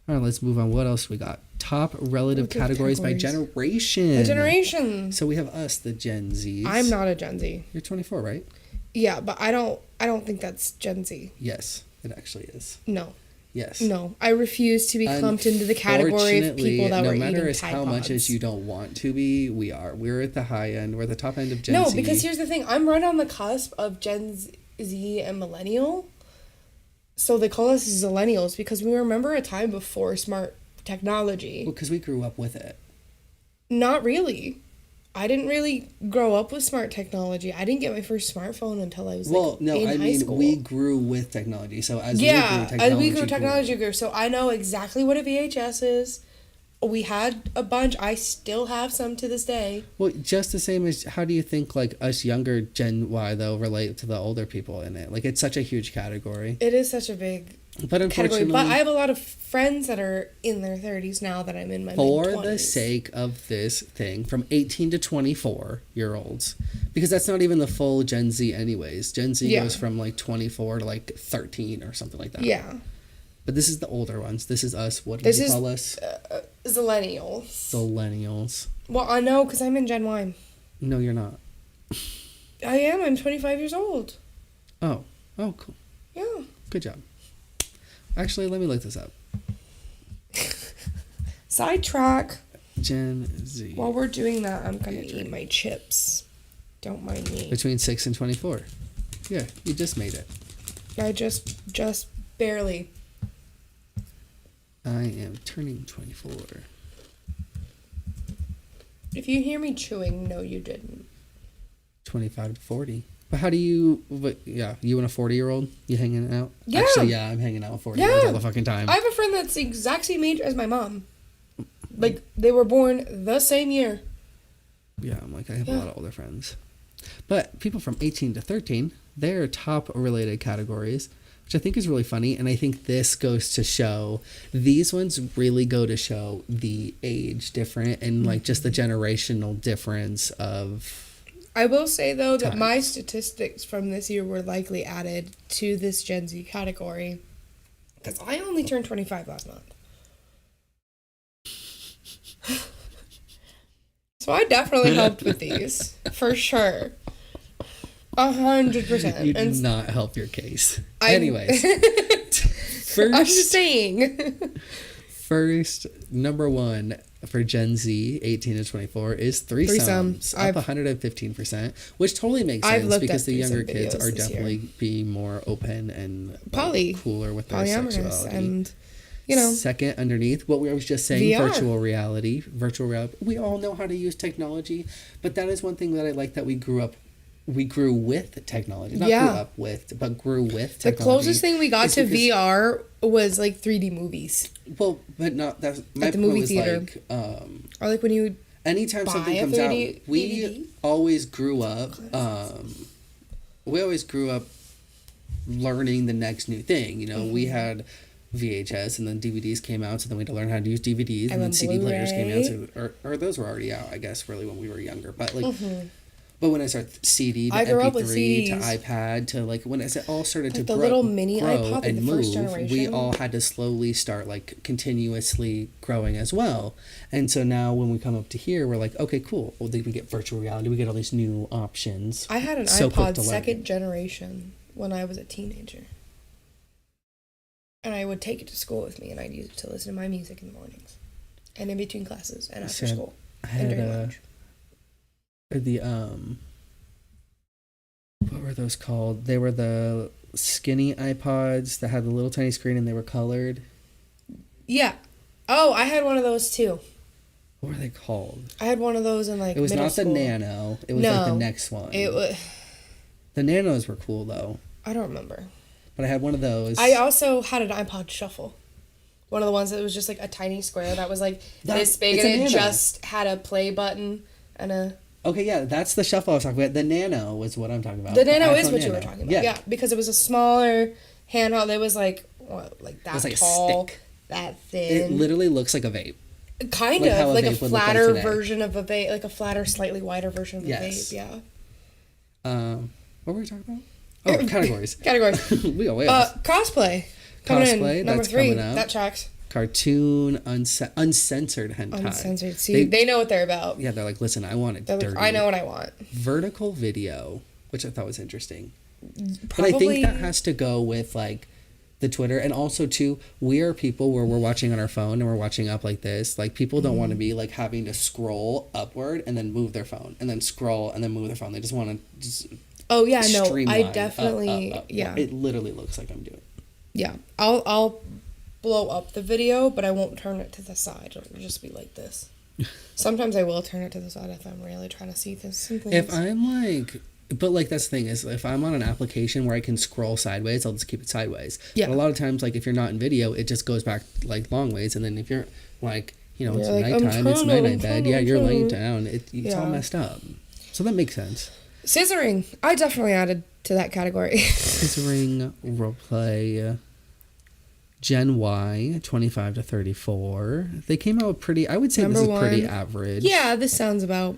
All right, let's move on. What else we got? Top relative categories by generation. So we have us, the Gen Zs. I'm not a Gen Z. You're 24, right? Yeah, but I don't think that's Gen Z. Yes, it actually is. No. Yes. No, I refuse to be clumped into the category of people that were eating Tide Pods. No matter how much as you don't want to be, we are. We're at the high end. We're at the top end of Gen Z. No, because here's the thing. I'm right on the cusp of Gen Z and Millennial. So they call us Zillennials because we remember a time before smart technology. Well, because we grew up with it. Not really. I didn't really grow up with smart technology. I didn't get my first smartphone until I was in high school. We grew with technology. So as we grew, technology grew. So I know exactly what a VHS is. We had a bunch. I still have some to this day. Well, just the same as, how do you think like us younger Gen Y though relate to the older people in it? Like, it's such a huge category. It is such a big category. But I have a lot of friends that are in their 30s now that I'm in my mid-20s. For the sake of this thing, from 18 to 24-year-olds, because that's not even the full Gen Z anyways. Gen Z goes from like 24 to like 13 or something like that. Yeah. But this is the older ones. This is us. What do you call us? Zillennials. Zillennials. Well, I know because I'm in Gen Y. No, you're not. I am. I'm 25 years old. Oh, cool. Yeah. Good job. Actually, let me look this up. Sidetrack. Gen Z. While we're doing that, I'm going to eat my chips. Don't mind me. Between 6 and 24. Yeah, you just made it. I just barely. I am turning 24. If you hear me chewing, no, you didn't. 25 to 40. But how do you... you and a 40-year-old? You hanging out? Yeah. Actually, yeah, I'm hanging out with 40-year-olds all the fucking time. I have a friend that's the exact same age as my mom. Like, they were born the same year. Yeah, I'm like, I have a lot of older friends. But people from 18 to 13, they're top related categories, which I think is really funny. And I think this goes to show, these ones really go to show the age different and like just the generational difference of... I will say, though, that my statistics from this year were likely added to this Gen Z category. Because I only turned 25 last month. So I definitely helped with these. For sure. 100%. You did not help your case. Anyways. First, I'm just saying. First, number one for Gen Z, 18 to 24, is threesomes. Up 115%, which totally makes sense because the younger kids are definitely being more open and cooler with their sexuality. And, you know. Second, underneath, what we was just saying, VR. Virtual reality. We all know how to use technology, but that is one thing that I like, that we grew with technology. Not grew up with, but grew with technology. The closest thing we got to VR was like 3D movies. Well, but not that's my at the movie theater. Like, or like when you would anytime something comes out, we always grew up. We always grew up learning the next new thing. You know, we had VHS, and then DVDs came out, so then we had to learn how to use DVDs, and then CD players came out, so, or those were already out, I guess, really when we were younger. But like. But when I started CD to MP3 to iPad to like when it all started to the grow, little mini grow iPod, and the move, first generation. we all had to slowly start like continuously growing as well. And so now when we come up to here, we're like, okay, cool. Well, then we get virtual reality. We get all these new options. I had an iPod second generation when I was a teenager. And I would take it to school with me, and I'd use it to listen to my music in the mornings. And in between classes and after school. And during lunch. The what were those called? They were the skinny iPods that had the little tiny screen and they were colored. Yeah. Oh, I had one of those too. What were they called? I had one of those in like middle school. It was not the Nano. It was like the next one. It was. The Nanos were cool though. I don't remember. But I had one of those. I also had an iPod Shuffle. One of the ones that was just like a tiny square that was like this big, and it just had a play button and a... Okay, yeah, that's the Shuffle I was talking about. The Nano was what I'm talking about. The Nano is what you were talking about. Yeah, because it was a smaller handheld. It was like, like that, it was like tall, that thin. It literally looks like a vape. Kind of, like a flatter version of a vape, like a flatter, slightly wider version of a vape, yeah. What were we talking about? Oh, categories. We go way off. Cosplay. Coming in, number 3. That tracks. Cartoon, uncensored hentai. Uncensored. See, they know what they're about. Yeah, they're like, listen, I want it dirty. Like, I know what I want. Vertical video, which I thought was interesting. Probably, but I think that has to go with, like, the Twitter. And also, too, we are people where we're watching on our phone and we're watching up like this. Like, people don't want to be, like, having to scroll upward and then move their phone. And then scroll and then move their phone. They just want to just... Oh, yeah, no, I definitely... Up. Yeah. It literally looks like I'm doing. Yeah. I'll blow up the video, but I won't turn it to the side. It'll just be like this. Sometimes I will turn it to the side if I'm really trying to see this. If I'm like, but like that's the thing is, if I'm on an application where I can scroll sideways, I'll just keep it sideways. Yeah. But a lot of times, like if you're not in video, it just goes back like long ways, and then if you're like, you know, it's like, nighttime, it's night bed, yeah, you're laying down, it's all messed up. So that makes sense. Scissoring, I definitely added to that category. Scissoring roleplay. Gen Y, 25 to 34. They came out with pretty, I would say this is pretty average. Yeah, this sounds about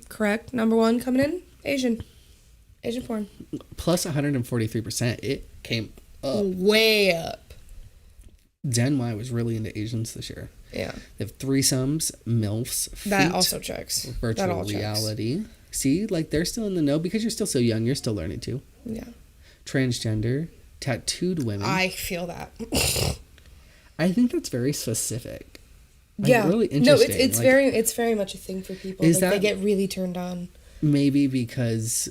correct. Number 1 coming in, Asian porn. Plus 143%. It came up. Way up. Gen Y was really into Asians this year. Yeah. They have threesomes, MILFs, feet, that also checks. Virtual reality. Checks. See, like they're still in the know because you're still so young. You're still learning too. Yeah. Transgender, tattooed women. I feel that. I think that's very specific. Like, yeah. Really interesting. No, it's very much a thing for people. Is like, they get really turned on. Maybe because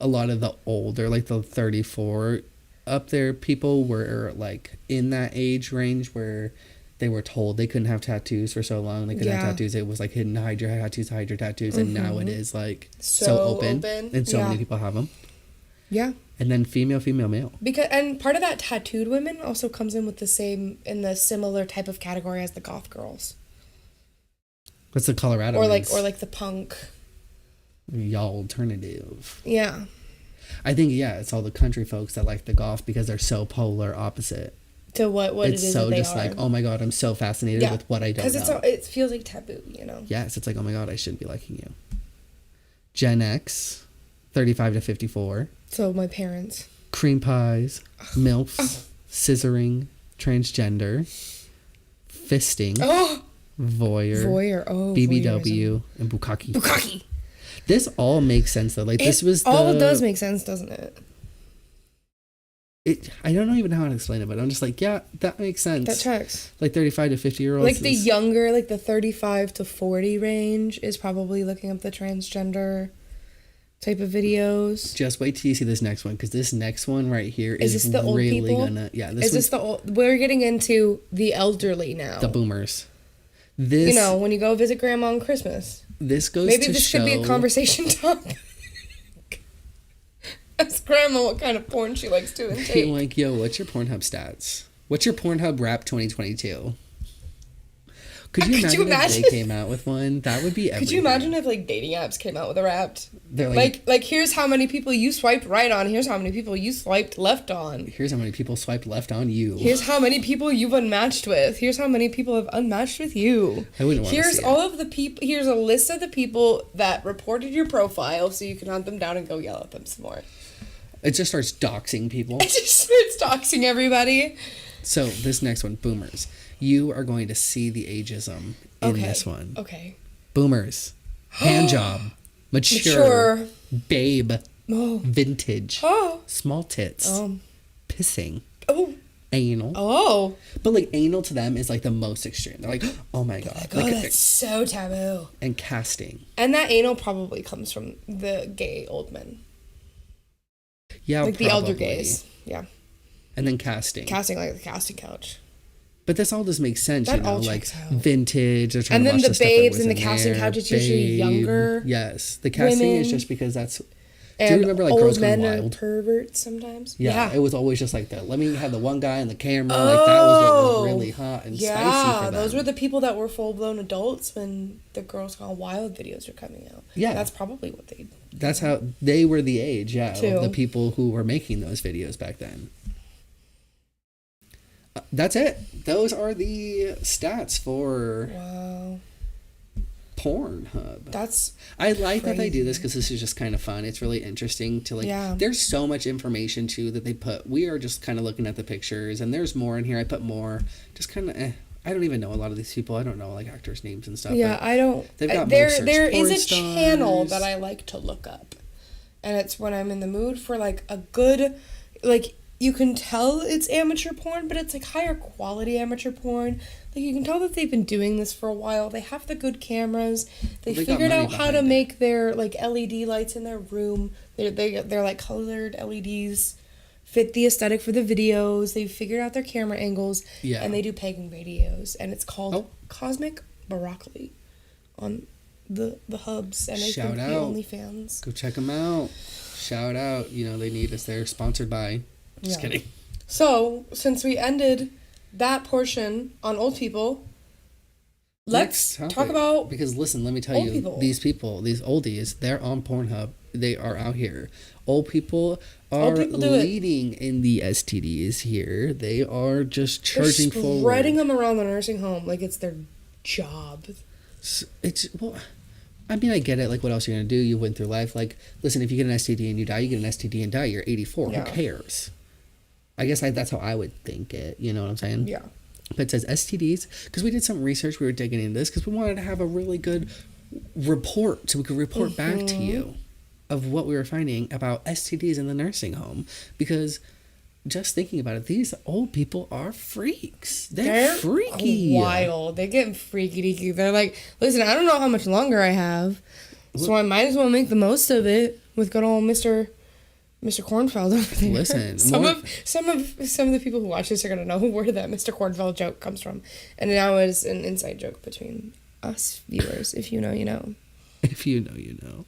a lot of the older, like the 34 up there, people were like in that age range where they were told they couldn't have tattoos for so long. They couldn't have tattoos. It was like hidden, hide your tattoos. Mm-hmm. And now it is like so open. And so many people have them. Yeah. And then female, male. And part of that tattooed women also comes in with the similar type of category as the goth girls. What's the Colorado? Or like the punk. Y'all alternative. Yeah. I think it's all the country folks that like the goth because they're so polar opposite. To what it's it is so that they just are. Like, oh my god, I'm so fascinated with what I don't know. Because it feels like taboo, you know. Yes, it's like, oh my god, I shouldn't be liking you. Gen X, 35 to 54. So my parents. Cream pies, MILFs, scissoring, transgender, fisting, voyeur, BBW, and bukkake. This all makes sense though. Like this was all does make sense, doesn't it? I don't know even how to explain it, but I'm just like, yeah, that makes sense. That checks. Like 35 to 50-year-olds. Like the younger, like the 35 to 40 range is probably looking up the transgender type of videos. Just wait till you see this next one, because this next one right here is this the old really people? gonna. Yeah, is this the old? We're getting into the elderly now. The boomers. This, when you go visit grandma on Christmas. This goes maybe to this show, could be a conversation topic. Ask grandma what kind of porn she likes to intake. Like, yo, what's your Pornhub stats? What's your Pornhub Rap 2022? Could you imagine if they came out with one? That would be everything. Could you imagine if like dating apps came out with a Wrapped? They're like here's how many people you swiped right on. Here's how many people you swiped left on. Here's how many people swiped left on you. Here's how many people you've unmatched with. Here's how many people have unmatched with you. I wouldn't want to see all of the people. Here's a list of the people that reported your profile, so you can hunt them down and go yell at them some more. It just starts doxing people. It just starts doxing everybody. So this next one, boomers. You are going to see the ageism in this one. Okay. Boomers. Hand job. Mature. Babe. Vintage. Small tits. Pissing. Anal. But like anal to them is like the most extreme. They're like, oh my god. Like, that's so taboo. And casting. And that anal probably comes from the gay old men. Yeah, like the elder gays. Yeah. And then casting. Casting like the casting couch. But this all just makes sense, that all checks like out. Vintage. And then the babes in the casting couch, it's usually younger. Yes. The casting is just because that's... And do you remember like old Girls men Gone Wild? Are perverts sometimes. Yeah, it was always just like that. Let me have the one guy on the camera. Like that was what was really hot and spicy for them. Those were the people that were full-blown adults when the Girls Gone Wild videos were coming out. Yeah. That's probably what they... That's how... They were the age, of the people who were making those videos back then. That's it. Those are the stats for Pornhub. I like that they do this because this is just kind of fun. It's really interesting to there's so much information too that they put. We are just kind of looking at the pictures and there's more in here. I put more. Just kind of I don't even know a lot of these people. I don't know like actors' names and stuff. Yeah, I don't. They've got there is a channel that I like to look up. And it's when I'm in the mood for like a good you can tell it's amateur porn, but it's like higher quality amateur porn. Like you can tell that they've been doing this for a while. They have the good cameras. They figured out how to make their like LED lights in their room. They're like colored LEDs fit the aesthetic for the videos. They've figured out their camera angles. Yeah. And they do pegging videos. And it's called Cosmic Broccoli on the hubs. And I Shout think out. the OnlyFans. Go check them out. Shout out. You know, they need us. They're sponsored by. Just kidding. So, since we ended that portion on old people, let's talk about... Because listen, let me tell you, these people, these oldies, they're on Pornhub. They are out here. Old people are leading in the STDs here. They are just charging forward. Spreading them around the nursing home like it's their job. I mean, I get it. Like, what else are you going to do? You went through life. Like, listen, if you get an STD and you die, you get an STD and die. You're 84. Yeah. Who cares? I guess that's how I would think it. You know what I'm saying? Yeah. But it says STDs, because we did some research. We were digging into this because we wanted to have a really good report so we could report back to you of what we were finding about STDs in the nursing home. Because just thinking about it, these old people are freaks. They're freaky. Wild. They get freaky deaky. They're like, listen, I don't know how much longer I have, so I might as well make the most of it with good old Mr. Kornfeld over there. Listen, some of the people who watch this are gonna know where that Mr. Kornfeld joke comes from, and now it's an inside joke between us viewers. If you know, you know. If you know, you know.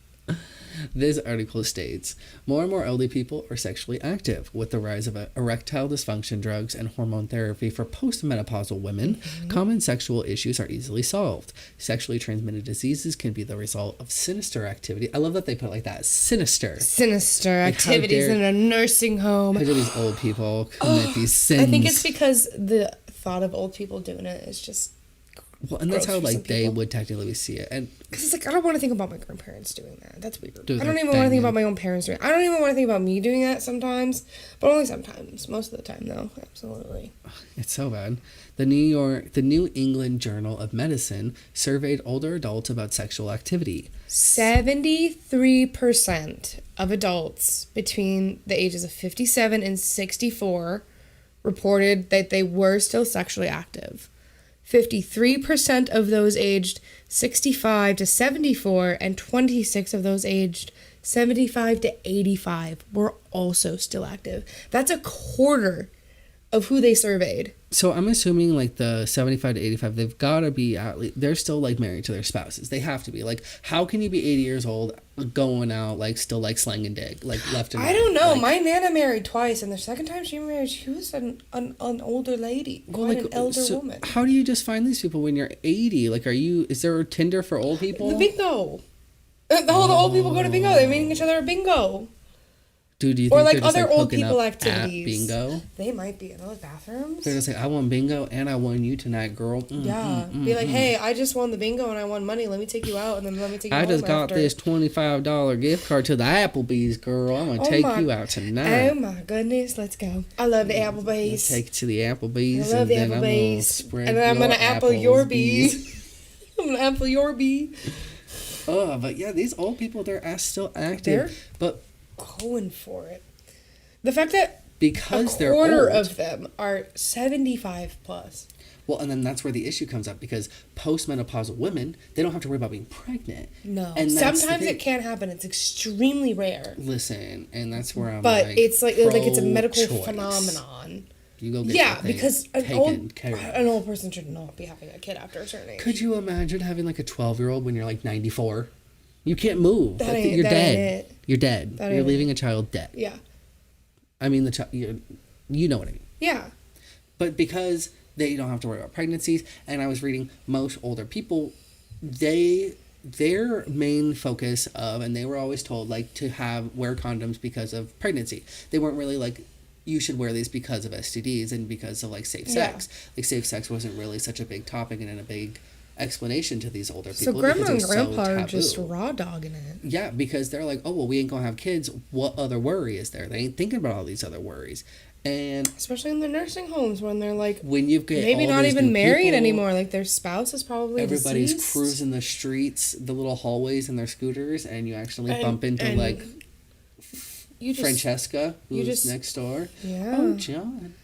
This article states, more and more elderly people are sexually active. With the rise of erectile dysfunction drugs and hormone therapy for postmenopausal women, common sexual issues are easily solved. Sexually transmitted diseases can be the result of sinister activity. I love that they put it like that. Sinister. Sinister activities in a nursing home. How do these old people commit these sins? I think it's because the thought of old people doing it is just... Well, and that's how, like, they would technically see it. And because it's like, I don't want to think about my grandparents doing that. That's weird. I don't even want to think about my own parents doing it. I don't even want to think about me doing that sometimes. But only sometimes. Most of the time, though. Absolutely. It's so bad. The New England Journal of Medicine surveyed older adults about sexual activity. 73% of adults between the ages of 57 and 64 reported that they were still sexually active. 53% of those aged 65 to 74 and 26 of those aged 75 to 85 were also still active. That's a quarter of who they surveyed. So I'm assuming, like, the 75 to 85, they've got to be at least, they're still, like, married to their spouses. They have to be. Like, how can you be 80 years old going out, like, still, like, slanging dick, like, left and right? I don't know. Like, my Nana married twice, and the second time she married, she was an older lady, quite an elder woman. How do you just find these people when you're 80? Like, is there a Tinder for old people? The bingo. The old people go to bingo. They're meeting each other at bingo. Dude, do you think or like they're just, other like, old people activities? Bingo? They might be in those bathrooms. They're just like, I won bingo and I won you tonight, girl. Be like, hey, I just won the bingo and I won money. Let me take you out and then let me take you home. I just got this $25 gift card to the Applebee's, girl. I'm gonna take you out tonight. Oh my goodness, let's go. I love the Applebee's. Take you to the Applebee's. I love the Applebee's. And then I'm gonna apple your bee. I'm gonna apple your bee. Oh, but yeah, these old people, they're still active. But going for it. The fact that because a quarter of them are 75 plus. Well, and then that's where the issue comes up, because postmenopausal women, they don't have to worry about being pregnant. No. And sometimes it can happen. It's extremely rare. Listen, and that's where I'm But it's like it's a medical phenomenon. You go get because an old person should not be having a kid after a certain age. Could you imagine having like a 12-year-old when you're like 94? You can't move. You're dead. You're dead. You're leaving a child dead. Yeah. I mean, you know what I mean. Yeah. But because they don't have to worry about pregnancies, and I was reading most older people, their main focus of, and they were always told, like, to wear condoms because of pregnancy. They weren't really like, you should wear these because of STDs and because of, like, safe sex. Like, safe sex wasn't really such a big topic and a big explanation to these older people. So grandma and grandpa are just raw dogging it. Yeah, because they're like, oh, well, we ain't gonna have kids. What other worry is there? They ain't thinking about all these other worries. And especially in the nursing homes, when they're like, when you get maybe not even married anymore, like their spouse is probably everybody's deceased. Cruising the streets, the little hallways in their scooters, and you actually bump into like Francesca, who's next door. Yeah. Oh, John.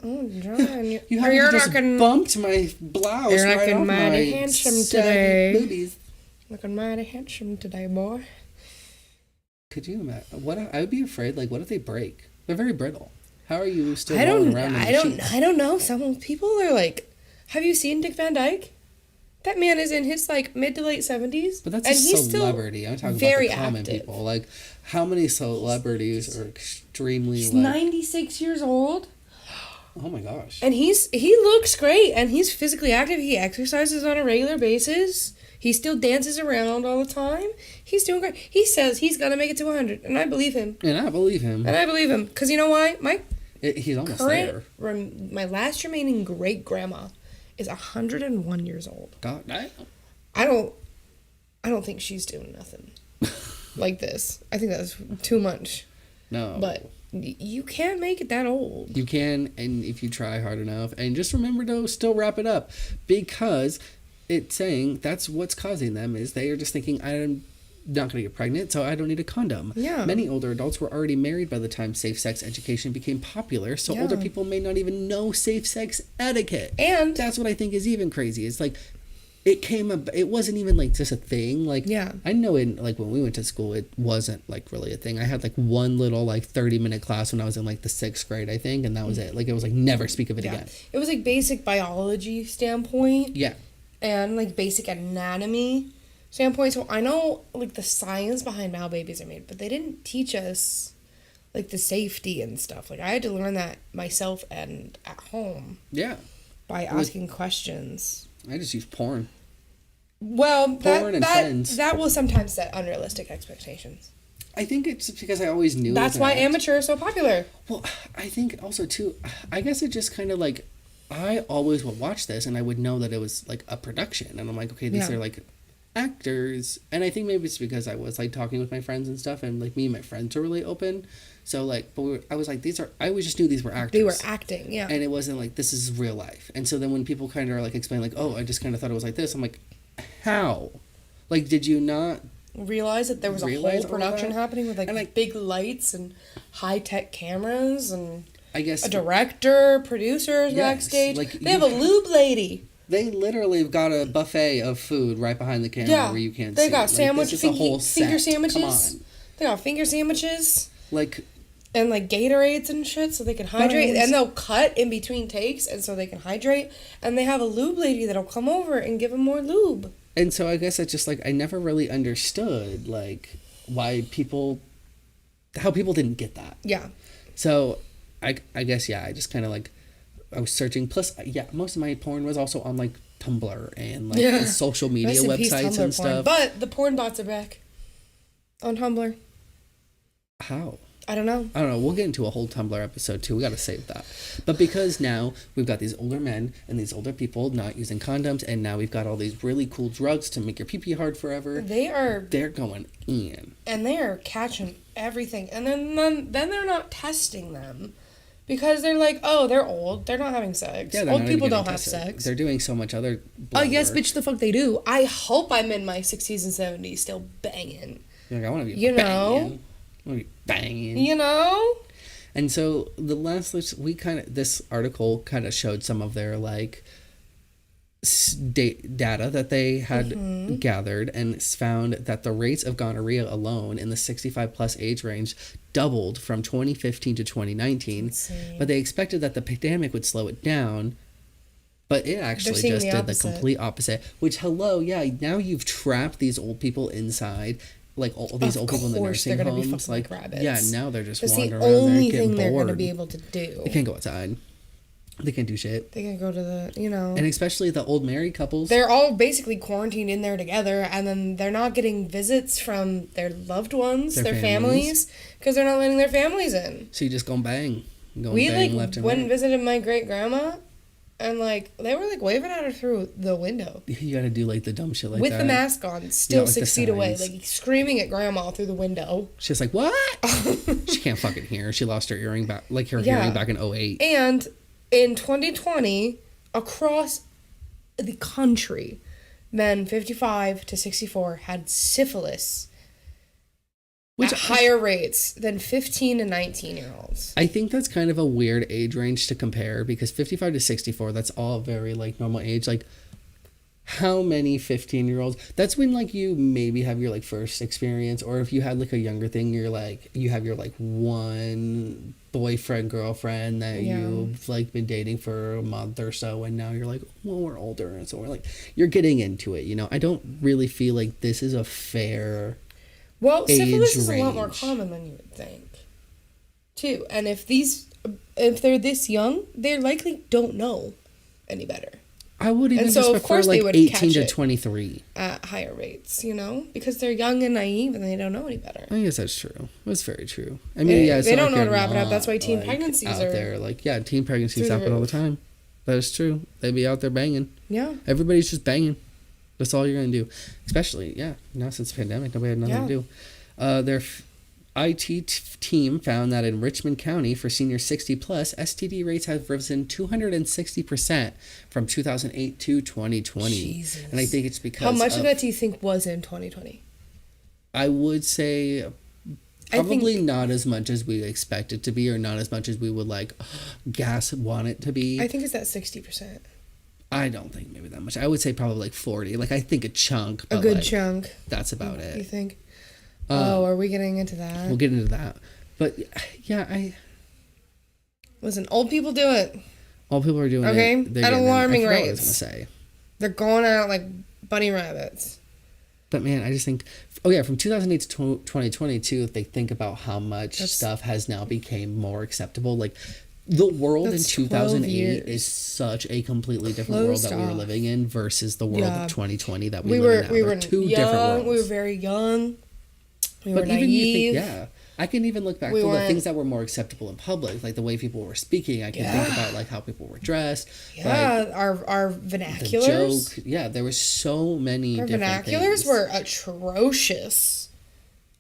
Oh, John, you're just bumped my blouse. You're right looking off mighty my handsome today. Boobies. Looking mighty handsome today, boy. Could you imagine? I would be afraid. Like, what if they break? They're very brittle. How are you still going around in the sheets? I don't know. Some people are like, have you seen Dick Van Dyke? That man is in his like mid to late 70s. But that's a celebrity. I'm talking about the common people. Like, how many celebrities are extremely He's 96 years old. Oh my gosh. And he looks great, and he's physically active. He exercises on a regular basis. He still dances around all the time. He's doing great. He says he's going to make it to 100, and I believe him. And I believe him. Because you know why? He's almost there. My last remaining great-grandma is 101 years old. God, I don't think she's doing nothing like this. I think that's too much. No. But you can make it that old. You can, and if you try hard enough. And just remember to still wrap it up, because it's saying that's what's causing them is they are just thinking, I'm not going to get pregnant, so I don't need a condom. Yeah. Many older adults were already married by the time safe sex education became popular, so older people may not even know safe sex etiquette. And that's what I think is even crazy. It's like it wasn't even like just a thing. Like, I know when we went to school, it wasn't like really a thing. I had like one little like 30-minute class when I was in like the 6th grade, I think, and that was it. Like, it was like never speak of it again. It was like basic biology standpoint. Yeah. And like basic anatomy standpoint. So I know like the science behind how babies are made, but they didn't teach us like the safety and stuff. Like, I had to learn that myself and at home. Yeah. By asking questions. I just use porn. Well, Friends. that will sometimes set unrealistic expectations. I think it's because I always knew. That's why amateur is so popular. Well, I think also too, I guess it just kind of like, I always would watch this and I would know that it was like a production, and I'm like, okay, these are like actors, and I think maybe it's because I was like talking with my friends and stuff, and like me and my friends are really open, so like, but I was like, I always just knew these were actors. They were acting, yeah, and it wasn't like this is real life. And so then when people kind of are like explain like, oh, I just kind of thought it was like this, I'm like, how? Like, did you not realize that there was a whole production happening with like big lights and high-tech cameras and I guess a director, producers backstage. Like, they have a lube lady. They literally have got a buffet of food right behind the camera where you can't see. They got finger sandwiches. Come on. They got finger sandwiches. Like, and like Gatorades and shit so they can hydrate. And they'll cut in between takes and so they can hydrate. And they have a lube lady that'll come over and give them more lube. And so I guess it's just like I never really understood like how people didn't get that. Yeah. So I guess I just kind of like I was searching. Plus, most of my porn was also on like Tumblr and like social media websites and stuff. But the porn bots are back on Tumblr. How? I don't know. We'll get into a whole Tumblr episode too. We got to save that. But because now we've got these older men and these older people not using condoms, and now we've got all these really cool drugs to make your pee-pee hard forever. They're going in. And they are catching everything. And then they're not testing them. Because they're like, oh, they're old. They're not having sex. Yeah, old people don't have sex. They're doing so much other blood work. Bitch, the fuck they do. I hope I'm in my 60s and 70s still banging. You're like, I want to be banging. I want to be banging. You know? And so the last this article kind of showed some of their like data that they had gathered, and found that the rates of gonorrhea alone in the 65 plus age range doubled from 2015 to 2019. But they expected that the pandemic would slow it down, but it actually just did the complete opposite. Which, now you've trapped these old people inside, like all these old people in the nursing homes. Like, rabbits. Now they're just wandering around there and getting bored. That's the only thing they're going to be able to do. They can't go outside. They can't do shit. They can go to the, And especially the old married couples. They're all basically quarantined in there together, and then they're not getting visits from their loved ones, their families, because they're not letting their families in. So you just go bang. We went and visited my great-grandma, and they were waving at her through the window. You gotta do the dumb shit like with that. With the mask on, still 6 feet away, screaming at grandma through the window. She's like, what? She can't fucking hear. She lost her earring back, hearing back in 2008. And in 2020, across the country, men 55 to 64 had syphilis at higher rates than 15 and 19-year-olds. I think that's kind of a weird age range to compare, because 55 to 64, that's all very normal age. How many 15-year-olds? That's when you maybe have your first experience, or if you had a younger thing, you have your 1 boyfriend, girlfriend that you've like been dating for a month or so, and now you're like, well, we're older, and so we're like, you're getting into it, you know. I don't really feel like this is a fair syphilis is range. a lot more common than you would think, too. And if they're this young, they likely don't know any better. I would even just prefer like 18 to 23 at higher rates, you know, because they're young and naive and they don't know any better. I guess that's true. That's very true. I mean, they don't know how to wrap it up. That's why teen pregnancies out are there. Like, yeah, teen pregnancies happen all the time. That is true. They be out there banging. Yeah. Everybody's just banging. That's all you're gonna do. Especially, now since the pandemic, nobody had nothing to do. Their IT team found that in Richmond County, for seniors 60 plus, STD rates have risen 260% from 2008 to 2020. Jesus. And I think it's because how much of that do you think was in 2020? I would say probably not as much as we expect it to be, or not as much as we would like want it to be. I think it's that 60%. I don't think maybe that much. I would say probably like 40. Like, I think a chunk. A good chunk. That's about it. You think? Are we getting into that? We'll get into that. But, yeah, Listen, old people do it. Old people are doing it. Okay? At alarming rates. What I was going to say. They're going out like bunny rabbits. But, man, I just think... Oh, yeah, from 2008 to 2022, if they think about how much stuff has now become more acceptable, like... The world in 2008 is such a completely different world that we were living in versus the world of 2020 that we live in now. We were two young, different worlds. We were very young. We were even naive. I can even look back to the things that were more acceptable in public, like the way people were speaking. I can think about like how people were dressed. Yeah, like, our vernaculars. The joke. There were so many our different vernaculars things. were atrocious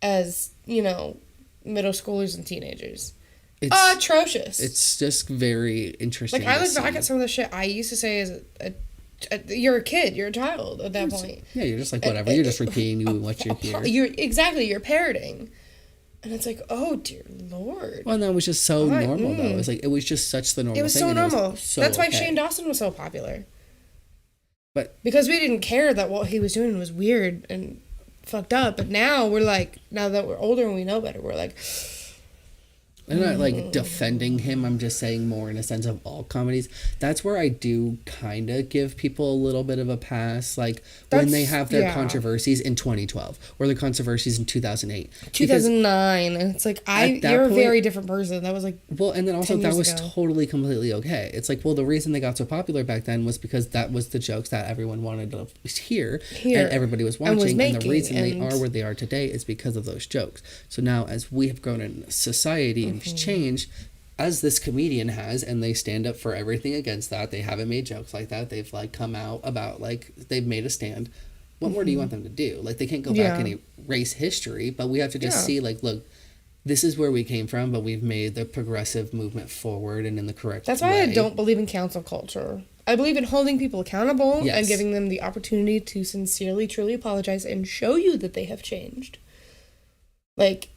as, you know, middle schoolers and teenagers. It's atrocious. It's just very interesting. Like, I look back at some of the shit I used to say as you're a kid, you're a child at that point. Yeah, you're just like, whatever. You're just repeating what you hear. You're parroting. And it's like, oh, dear Lord. Well, that was just so normal, though. It was just such the normal thing. It was so normal. That's why Shane Dawson was so popular. But because we didn't care that what he was doing was weird and fucked up. But now we're like, now that we're older and we know better, we're like... I'm not like defending him. I'm just saying more in a sense of all comedies. That's where I do kind of give people a little bit of a pass. Like when they have their controversies in 2012 or their controversies in 2008. 2009. And it's like, you're a very different person. That was like, well, and then also that was totally completely okay. It's like, well, the reason they got so popular back then was because that was the jokes that everyone wanted to hear and everybody was watching. And the reason they are where they are today is because of those jokes. So now as we have grown in society and changed, as this comedian has, and they stand up for everything against that. They haven't made jokes like that. They've like come out about like they've made a stand. What more do you want them to do? Like they can't go back and erase history, but we have to just see like, look, this is where we came from, but we've made the progressive movement forward and in the correct way. That's why I don't believe in cancel culture. I believe in holding people accountable and giving them the opportunity to sincerely, truly apologize and show you that they have changed. Like,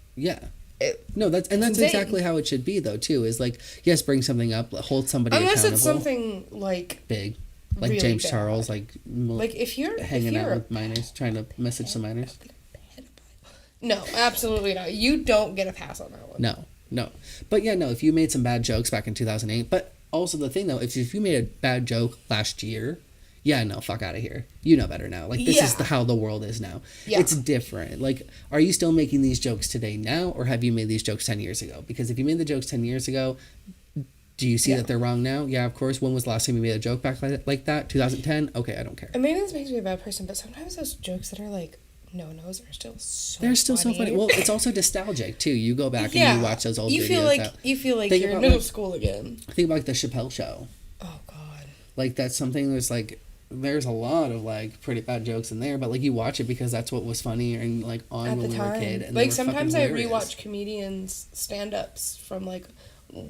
that's exactly how it should be though too. Is like, yes, bring something up, hold somebody accountable. Unless it's something like big, like really James Charles, like if you're hanging out with minors, trying to message some minors. No, absolutely not. You don't get a pass on that one. No. But if you made some bad jokes back in 2008, but also the thing though, if you made a bad joke last year, fuck out of here. You know better now. Like, this is how the world is now. Yeah. It's different. Like, are you still making these jokes today now, or have you made these jokes 10 years ago? Because if you made the jokes 10 years ago, do you see that they're wrong now? Yeah, of course. When was the last time you made a joke back like that? 2010? Okay, I don't care. And maybe this makes me a bad person, but sometimes those jokes that are like, no-nos are still so They're still funny. So funny. Well, it's also nostalgic, too. You go back and you watch those old videos. You feel like you're in middle school again. Think about like the Chappelle Show. Oh, God. Like, that's something that's like... There's a lot of like pretty bad jokes in there, but like you watch it because that's what was funny and like on at when we were a kid. And like sometimes I rewatch comedians stand-ups from like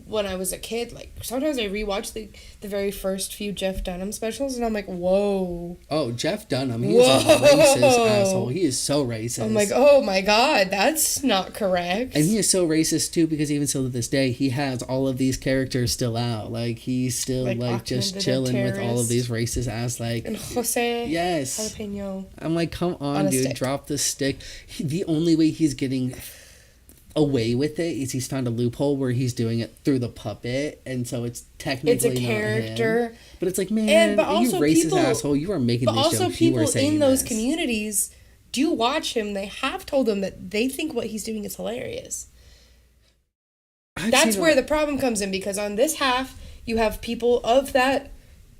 when I was a kid. Like sometimes I rewatch the very first few Jeff Dunham specials and I'm like, whoa. Oh, Jeff Dunham, he's a racist asshole. He is so racist. I'm like, oh my God, that's not correct. And he is so racist too because even still to this day he has all of these characters still out. Like he's still like just chilling with all of these racist ass like and Jose Jalapeno. I'm like, come on, dude, drop the stick. The only way he's getting away with it is he's found a loophole where he's doing it through the puppet, and so it's technically it's a character. not him. But it's like, man, but also you racist people, asshole, you are making but this also joke. You are people saying in those this. communities do watch him. They have told him that they think what he's doing is hilarious. That's where the problem comes in, because on this half you have people of that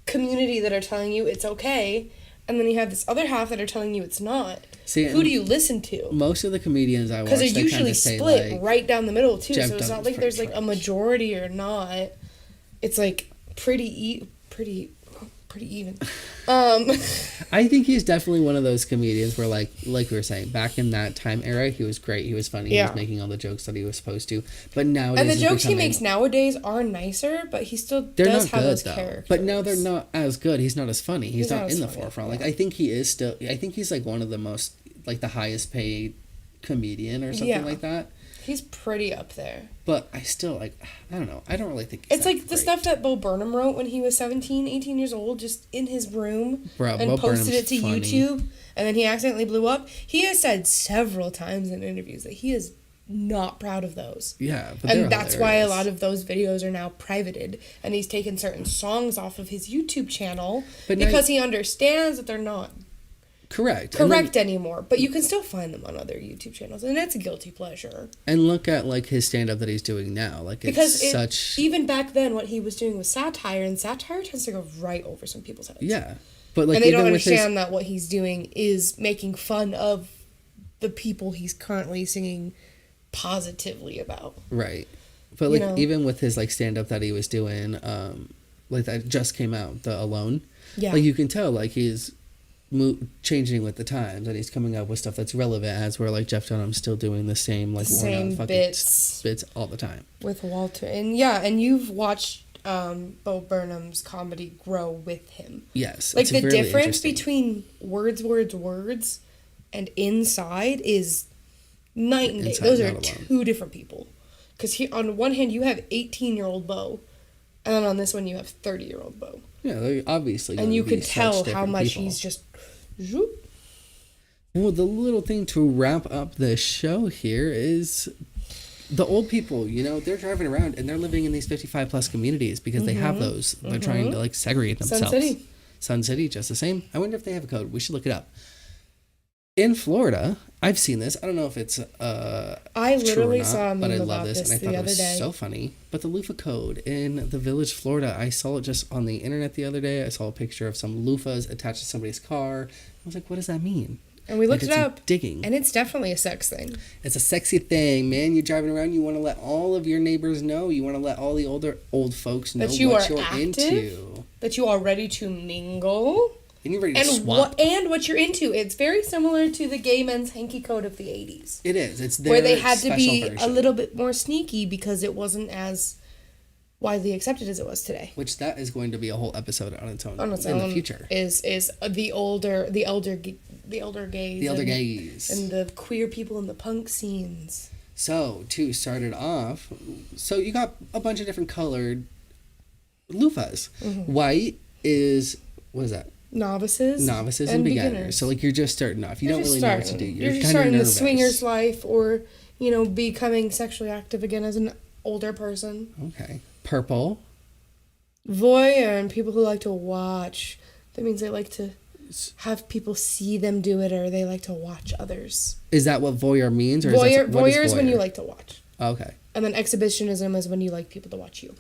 community that are telling you it's okay, and then you have this other half that are telling you it's not. See, who do you listen to? Most of the comedians I watch, because they're usually split like, right down the middle too. Jeff So it's Dunham's not like there's like trash. a majority or not. It's like pretty even. I think he's definitely one of those comedians where like we were saying, back in that time era, he was great. He was funny. Yeah. He was making all the jokes that he was supposed to. But nowadays, and the jokes he makes nowadays are nicer, but he still does have those characters. But now they're not as good. He's not as funny. He's not in the funny, forefront. yeah. Like I think he is still. I think he's like one of the most, like, the highest paid comedian or something like that. He's pretty up there. But I still, like, I don't know. I don't really think it's like the stuff that Bo Burnham wrote when he was 17, 18 years old, just in his room. Bro, and Bo posted it Burnham's to funny. YouTube. And then he accidentally blew up. He has said several times in interviews that he is not proud of those. Yeah, but and that's why a lot of those videos are now privated. And he's taken certain songs off of his YouTube channel because he understands that they're not correct anymore, but you can still find them on other YouTube channels, and it's a guilty pleasure. And look at like his stand-up that he's doing now, like because it's such even back then what he was doing was satire, and satire tends to go right over some people's heads. Yeah, but like, and they don't understand that what he's doing is making fun of the people he's currently singing positively about. Right, but like even with his like stand-up that he was doing, like that just came out, the Alone. Yeah, like you can tell like he's changing with the times, and he's coming up with stuff that's relevant, as where like Jeff Dunham's still doing the same like same bits all the time with Walter. And you've watched Bo Burnham's comedy grow with him. Yes, like the really difference between words and inside is night and day. Those are two different people, because on one hand you have 18-year-old Bo, and then on this one you have 30-year-old Bo. Yeah, they're obviously. And you could tell how much he's just. Well, the little thing to wrap up the show here is the old people, they're driving around and they're living in these 55 plus communities because they have those. They're trying to like segregate themselves. Sun City, just the same. I wonder if they have a code. We should look it up. In Florida, I've seen this. I don't know if it's I literally saw a but I meme love about this, this and I thought the it other was day. so funny. But the loofah code in the Village, Florida, I saw it just on the internet the other day. I saw a picture of some loofahs attached to somebody's car. I was like, what does that mean? And we looked it up. Digging. And it's definitely a sex thing. It's a sexy thing, man. You're driving around. You want to let all of your neighbors know. You want to let all the old folks know that you what are you're active, into. That you are ready to mingle. And you're ready to swap. What you're into. It's very similar to the gay men's hanky code of the 80s. It is. It's their where they had to be version. A little bit more sneaky because it wasn't as widely accepted as it was today. Which that is going to be a whole episode on its own in the future. Is the elder gays. The elder gays. And the queer people in the punk scenes. So, to start it off, so you got a bunch of different colored loofahs. Mm-hmm. White is, what is that? Novices and beginners. So, like, you're just starting off. You don't really know what to do. You're just starting the swingers life, or, becoming sexually active again as an older person. Okay. Purple. Voyeur, and people who like to watch. That means they like to have people see them do it, or they like to watch others. Is that what voyeur means? Or voyeur is when you like to watch. Okay. And then exhibitionism is when you like people to watch you.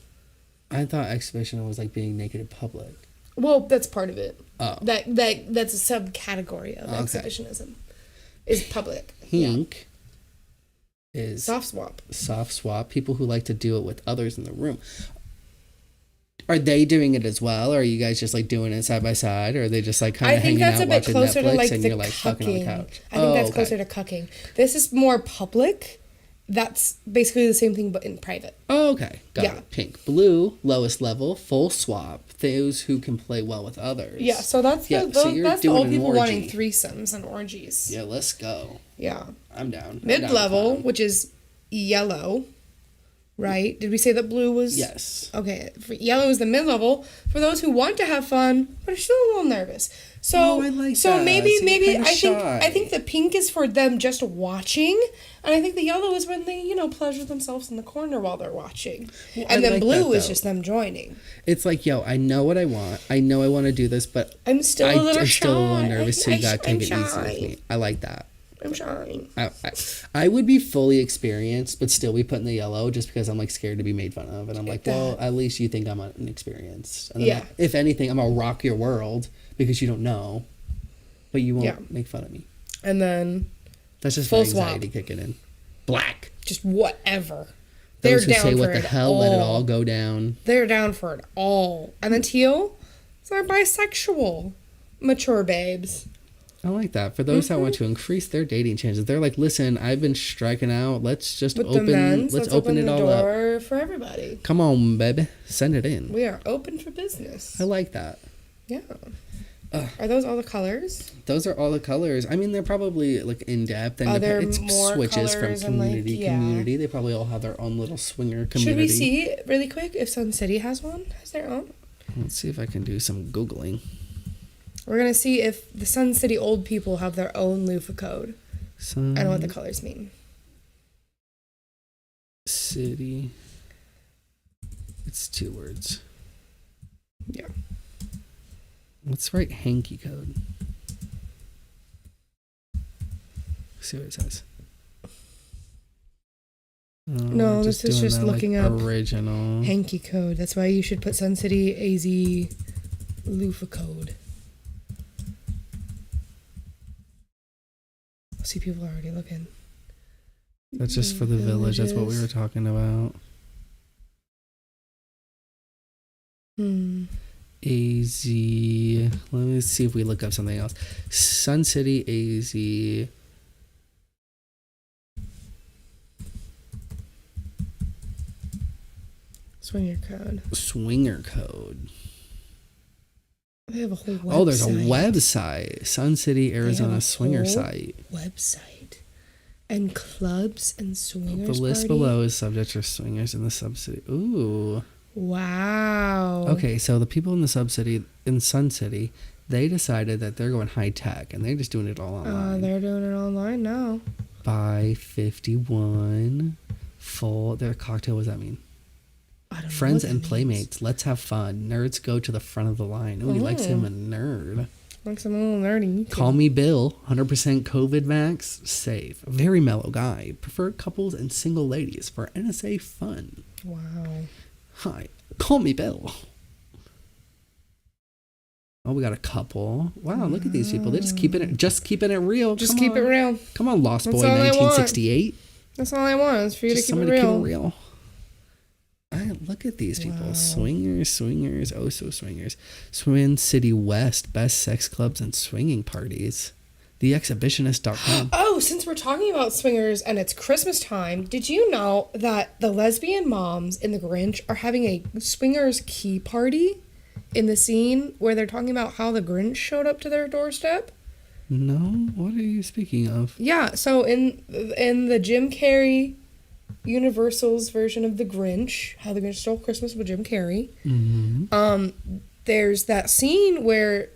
I thought exhibition was like being naked in public. Well, that's part of it. Oh. That's a subcategory of exhibitionism. Is public. Pink is soft swap. People who like to do it with others in the room. Are they doing it as well, or are you guys just like doing it side by side, or are they just like kind of hanging out watching Netflix and you're like fucking on the couch? I think that's closer to cucking. This is more public. That's basically the same thing, but in private. Oh, okay. Got it. Pink. Blue, lowest level, full swap. Those who can play well with others. Yeah, so that's the old people wanting threesomes and orgies. Yeah, let's go. Yeah. I'm down. Mid-level, which is yellow. right? Did we say that blue was? Yes. Okay. Yellow is the mid-level for those who want to have fun but are still a little nervous. So, I like so that. maybe So you're kinda I think shy. the pink is for them just watching, and I think the yellow is when they pleasure themselves in the corner while they're watching, Well, and I then like blue that, is though. just them joining. It's like, yo, I know what I want. I know I want to do this, but I'm still a little I'm shy. still a little nervous, so you gotta I'm take it easy shy. with me. I like that. I'm shy. I would be fully experienced, but still be put in the yellow just because I'm like scared to be made fun of, and I'm like, well, at least you think I'm inexperienced. And then Yeah. if anything, I'm gonna rock your world because you don't know, but you won't Yeah. make fun of me. And then That's just Full my anxiety swap. kicking in. Black. just whatever. Those They're who down say for what the it hell, let it all go down. They're down for it all. And then teal, they're bisexual, mature babes. I like that. For those that want to increase their dating chances, they're like, listen, I've been striking out. Let's just With open. the men's, let's open it the all up. door for everybody. Come on, baby, send it in. We are open for business. I like that. Yeah. Are those all the colors? Those are all the colors. I mean, they're probably like in depth and Are there it's more switches from colors and, like, community to yeah. community. They probably all have their own little swinger community. Should we see really quick if Sun City has one? Has their own? Let's see if I can do some googling. We're gonna see if the Sun City old people have their own loofah code Sun and what the colors mean. City. It's 2 words. Yeah. Let's write hanky code. See what it says. No, we're this is doing just that, looking up original. hanky code. That's why you should put Sun City AZ loofah code. See, people are already looking. That's just for the village. That's what we were talking about. AZ. Let me see if we look up something else. Sun City AZ. Swinger code. Swinger code. They have a whole website. Oh, there's a website. Sun City, Arizona swinger whole site. Website. And clubs and swingers. The list party? below is subject for swingers in the subcity. Ooh. Wow. Okay, so the people in the subcity, in Sun City, they decided that they're going high tech and they're just doing it all online. They're doing it online now. By 51 full. Their cocktail, what does that mean? I don't know. Friends what and that playmates, let's have fun. Nerds go to the front of the line. Oh, he likes him a nerd. means. Like some little nerdy. Call me Bill, 100% COVID vax, safe. Very mellow guy. Prefer couples and single ladies for NSA fun. Wow. Hi, call me Bill. Oh, we got a couple. Wow, look at these people. They're just keeping it real. Just Come keep on. it real. Come on, Lost That's Boy all I want. 1968. That's all I want is for you Just to keep it somebody real. keep it real. Look at these people. Wow. Swingers, oh so swingers. Swin City West, best sex clubs and swinging parties. TheExhibitionist.com. Oh, since we're talking about swingers and it's Christmas time, did you know that the lesbian moms in The Grinch are having a swingers key party in the scene where they're talking about how the Grinch showed up to their doorstep? No, what are you speaking of? Yeah, so in the Jim Carrey Universal's version of The Grinch, How the Grinch Stole Christmas with Jim Carrey, there's that scene where,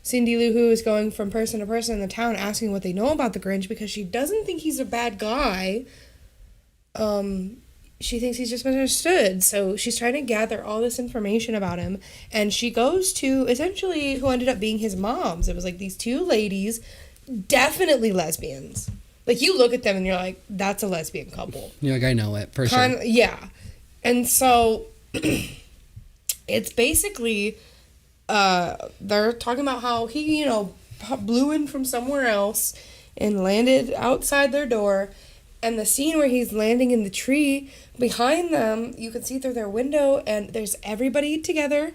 Cindy Lou Who is going from person to person in the town asking what they know about the Grinch because she doesn't think he's a bad guy. She thinks he's just misunderstood. So she's trying to gather all this information about him. And she goes to essentially who ended up being his moms. It was like these 2 ladies, definitely lesbians. Like, you look at them and you're like, that's a lesbian couple. You're like, I know it, for sure. Yeah. And so it's basically, they're talking about how he, blew in from somewhere else and landed outside their door. And the scene where he's landing in the tree, behind them, you can see through their window, and there's everybody together,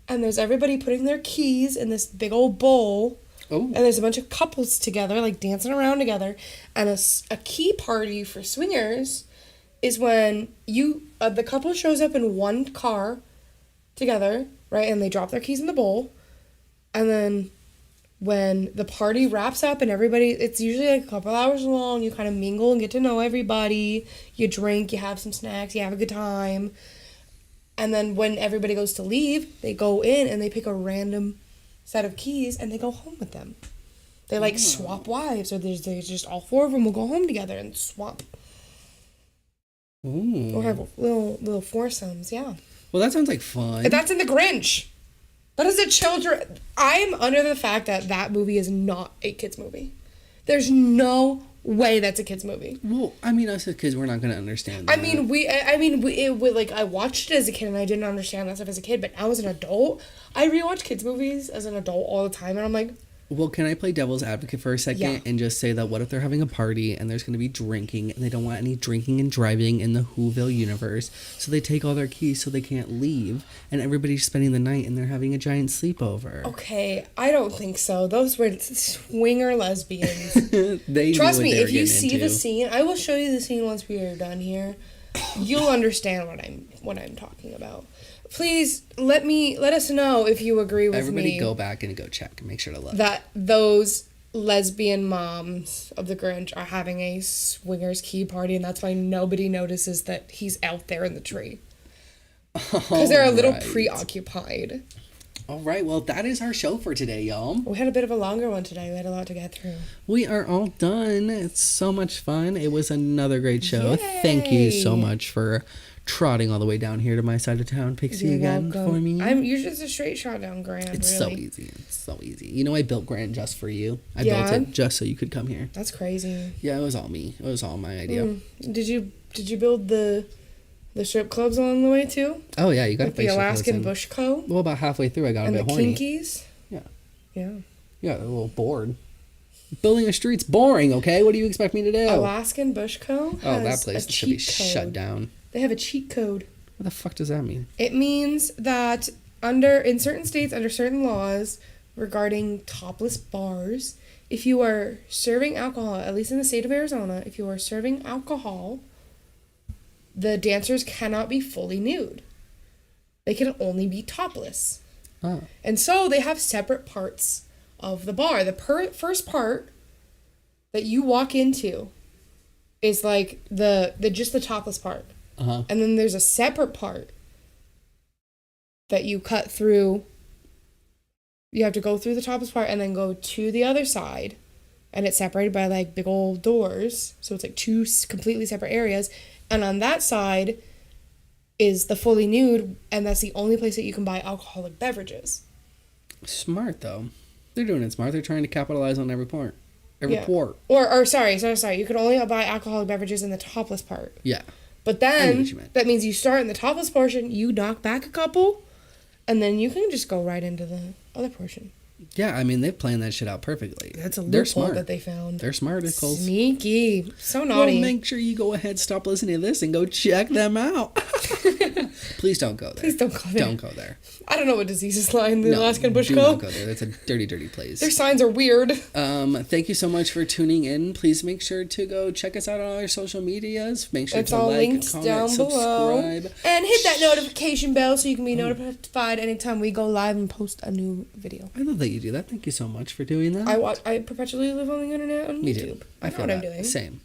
and there's everybody putting their keys in this big old bowl. Oh. And there's a bunch of couples together, like dancing around together. And a key party for swingers is when the couple shows up in one car together, right? And they drop their keys in the bowl. And then when the party wraps up and everybody, it's usually like a couple hours long, you kind of mingle and get to know everybody, you drink, you have some snacks, you have a good time, and then when everybody goes to leave, they go in and they pick a random set of keys and they go home with them. They like swap wives, or there's just all four of them will go home together and swap. Ooh. Or have little foursomes, yeah. Well, that sounds like fun. That's in The Grinch. That is a children. I'm under the fact that movie is not a kids movie. There's no way that's a kids movie. Well, I mean, us as kids, we're not gonna understand that. I watched it as a kid and I didn't understand that stuff as a kid, but now as an adult, I rewatch kids movies as an adult all the time, and I'm like, well, can I play devil's advocate for a second and just say that what if they're having a party and there's going to be drinking and they don't want any drinking and driving in the Whoville universe, so they take all their keys so they can't leave, and everybody's spending the night and they're having a giant sleepover. Okay, I don't think so. Those were swinger lesbians. They Trust me, if you see the scene, I will show you the scene once we are done here. You'll understand what I'm talking about. Please let us know if you agree with me. Everybody go back and go check and make sure to look. That those lesbian moms of the Grinch are having a swingers key party, and that's why nobody notices that he's out there in the tree. Because they're a little preoccupied. All right, well, that is our show for today, y'all. We had a bit of a longer one today. We had a lot to get through. We are all done. It's so much fun. It was another great show. Yay. Thank you so much for trotting all the way down here to my side of town, Pixie. You're again welcome. for me. You're just a straight shot down Grand. It's really. so easy. It's so easy. You know, I built Grand just for you. I Yeah? built it just so you could come here. That's crazy. Yeah, it was all me. It was all my idea. Did you build the strip clubs along the way too? Oh yeah, you got to Like the Alaskan Bush Co. Well, about halfway through, I got And a the bit horny. Kinkies. Yeah. Yeah. Yeah, a little bored. Building a street's boring. Okay, what do you expect me to do? Alaskan Bush Co. Oh, that has place a should be cheat shut code. down. They have a cheat code. What the fuck does that mean? It means that in certain states, under certain laws regarding topless bars, if you are serving alcohol, at least in the state of Arizona, if you are serving alcohol, the dancers cannot be fully nude. They can only be topless. Oh. And so they have separate parts of the bar. The first part that you walk into is like the just the topless part. Uh-huh. And then there's a separate part that you cut through. You have to go through the topless part and then go to the other side. And it's separated by like big old doors. So it's like two completely separate areas. And on that side is the fully nude. And that's the only place that you can buy alcoholic beverages. Smart, though. They're doing it smart. They're trying to capitalize on every port. Sorry. You can only buy alcoholic beverages in the topless part. Yeah. But then, that means you start in the topless portion, you knock back a couple, and then you can just go right into the other portion. Yeah, I mean, they've planned that shit out perfectly. That's a They're loophole smart. that they found. They're smart, Nichols. Sneaky. So naughty. Well, make sure you go ahead, stop listening to this, and go check them out. Please don't go there. Please don't go there. Don't go there. I don't know what diseases lie in the Alaskan Bush do Co. not go there. That's a dirty, dirty place. Their signs are weird. Thank you so much for tuning in. Please make sure to go check us out on all our social medias. Make sure It's to all like, linked comment, down below. subscribe. And hit that notification bell so you can be notified anytime we go live and post a new video. I love that you do that. Thank you so much for doing that. I perpetually live on the internet on Me YouTube. too. I know what I'm doing. Same.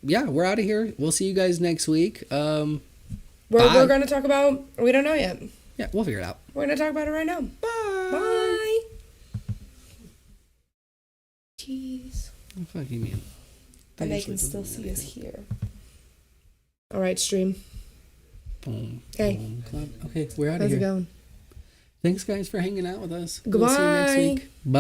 Yeah, we're out of here. We'll see you guys next week. We're going to talk about... We don't know yet. Yeah, we'll figure it out. We're going to talk about it right now. Bye. Bye. Jeez. What the fuck do you mean? And they can still see us here. All right, stream. Boom. Okay. Boom, clap. Okay, we're out of How's here. it going? Thanks, guys, for hanging out with us. Goodbye. We'll see you next week. Bye.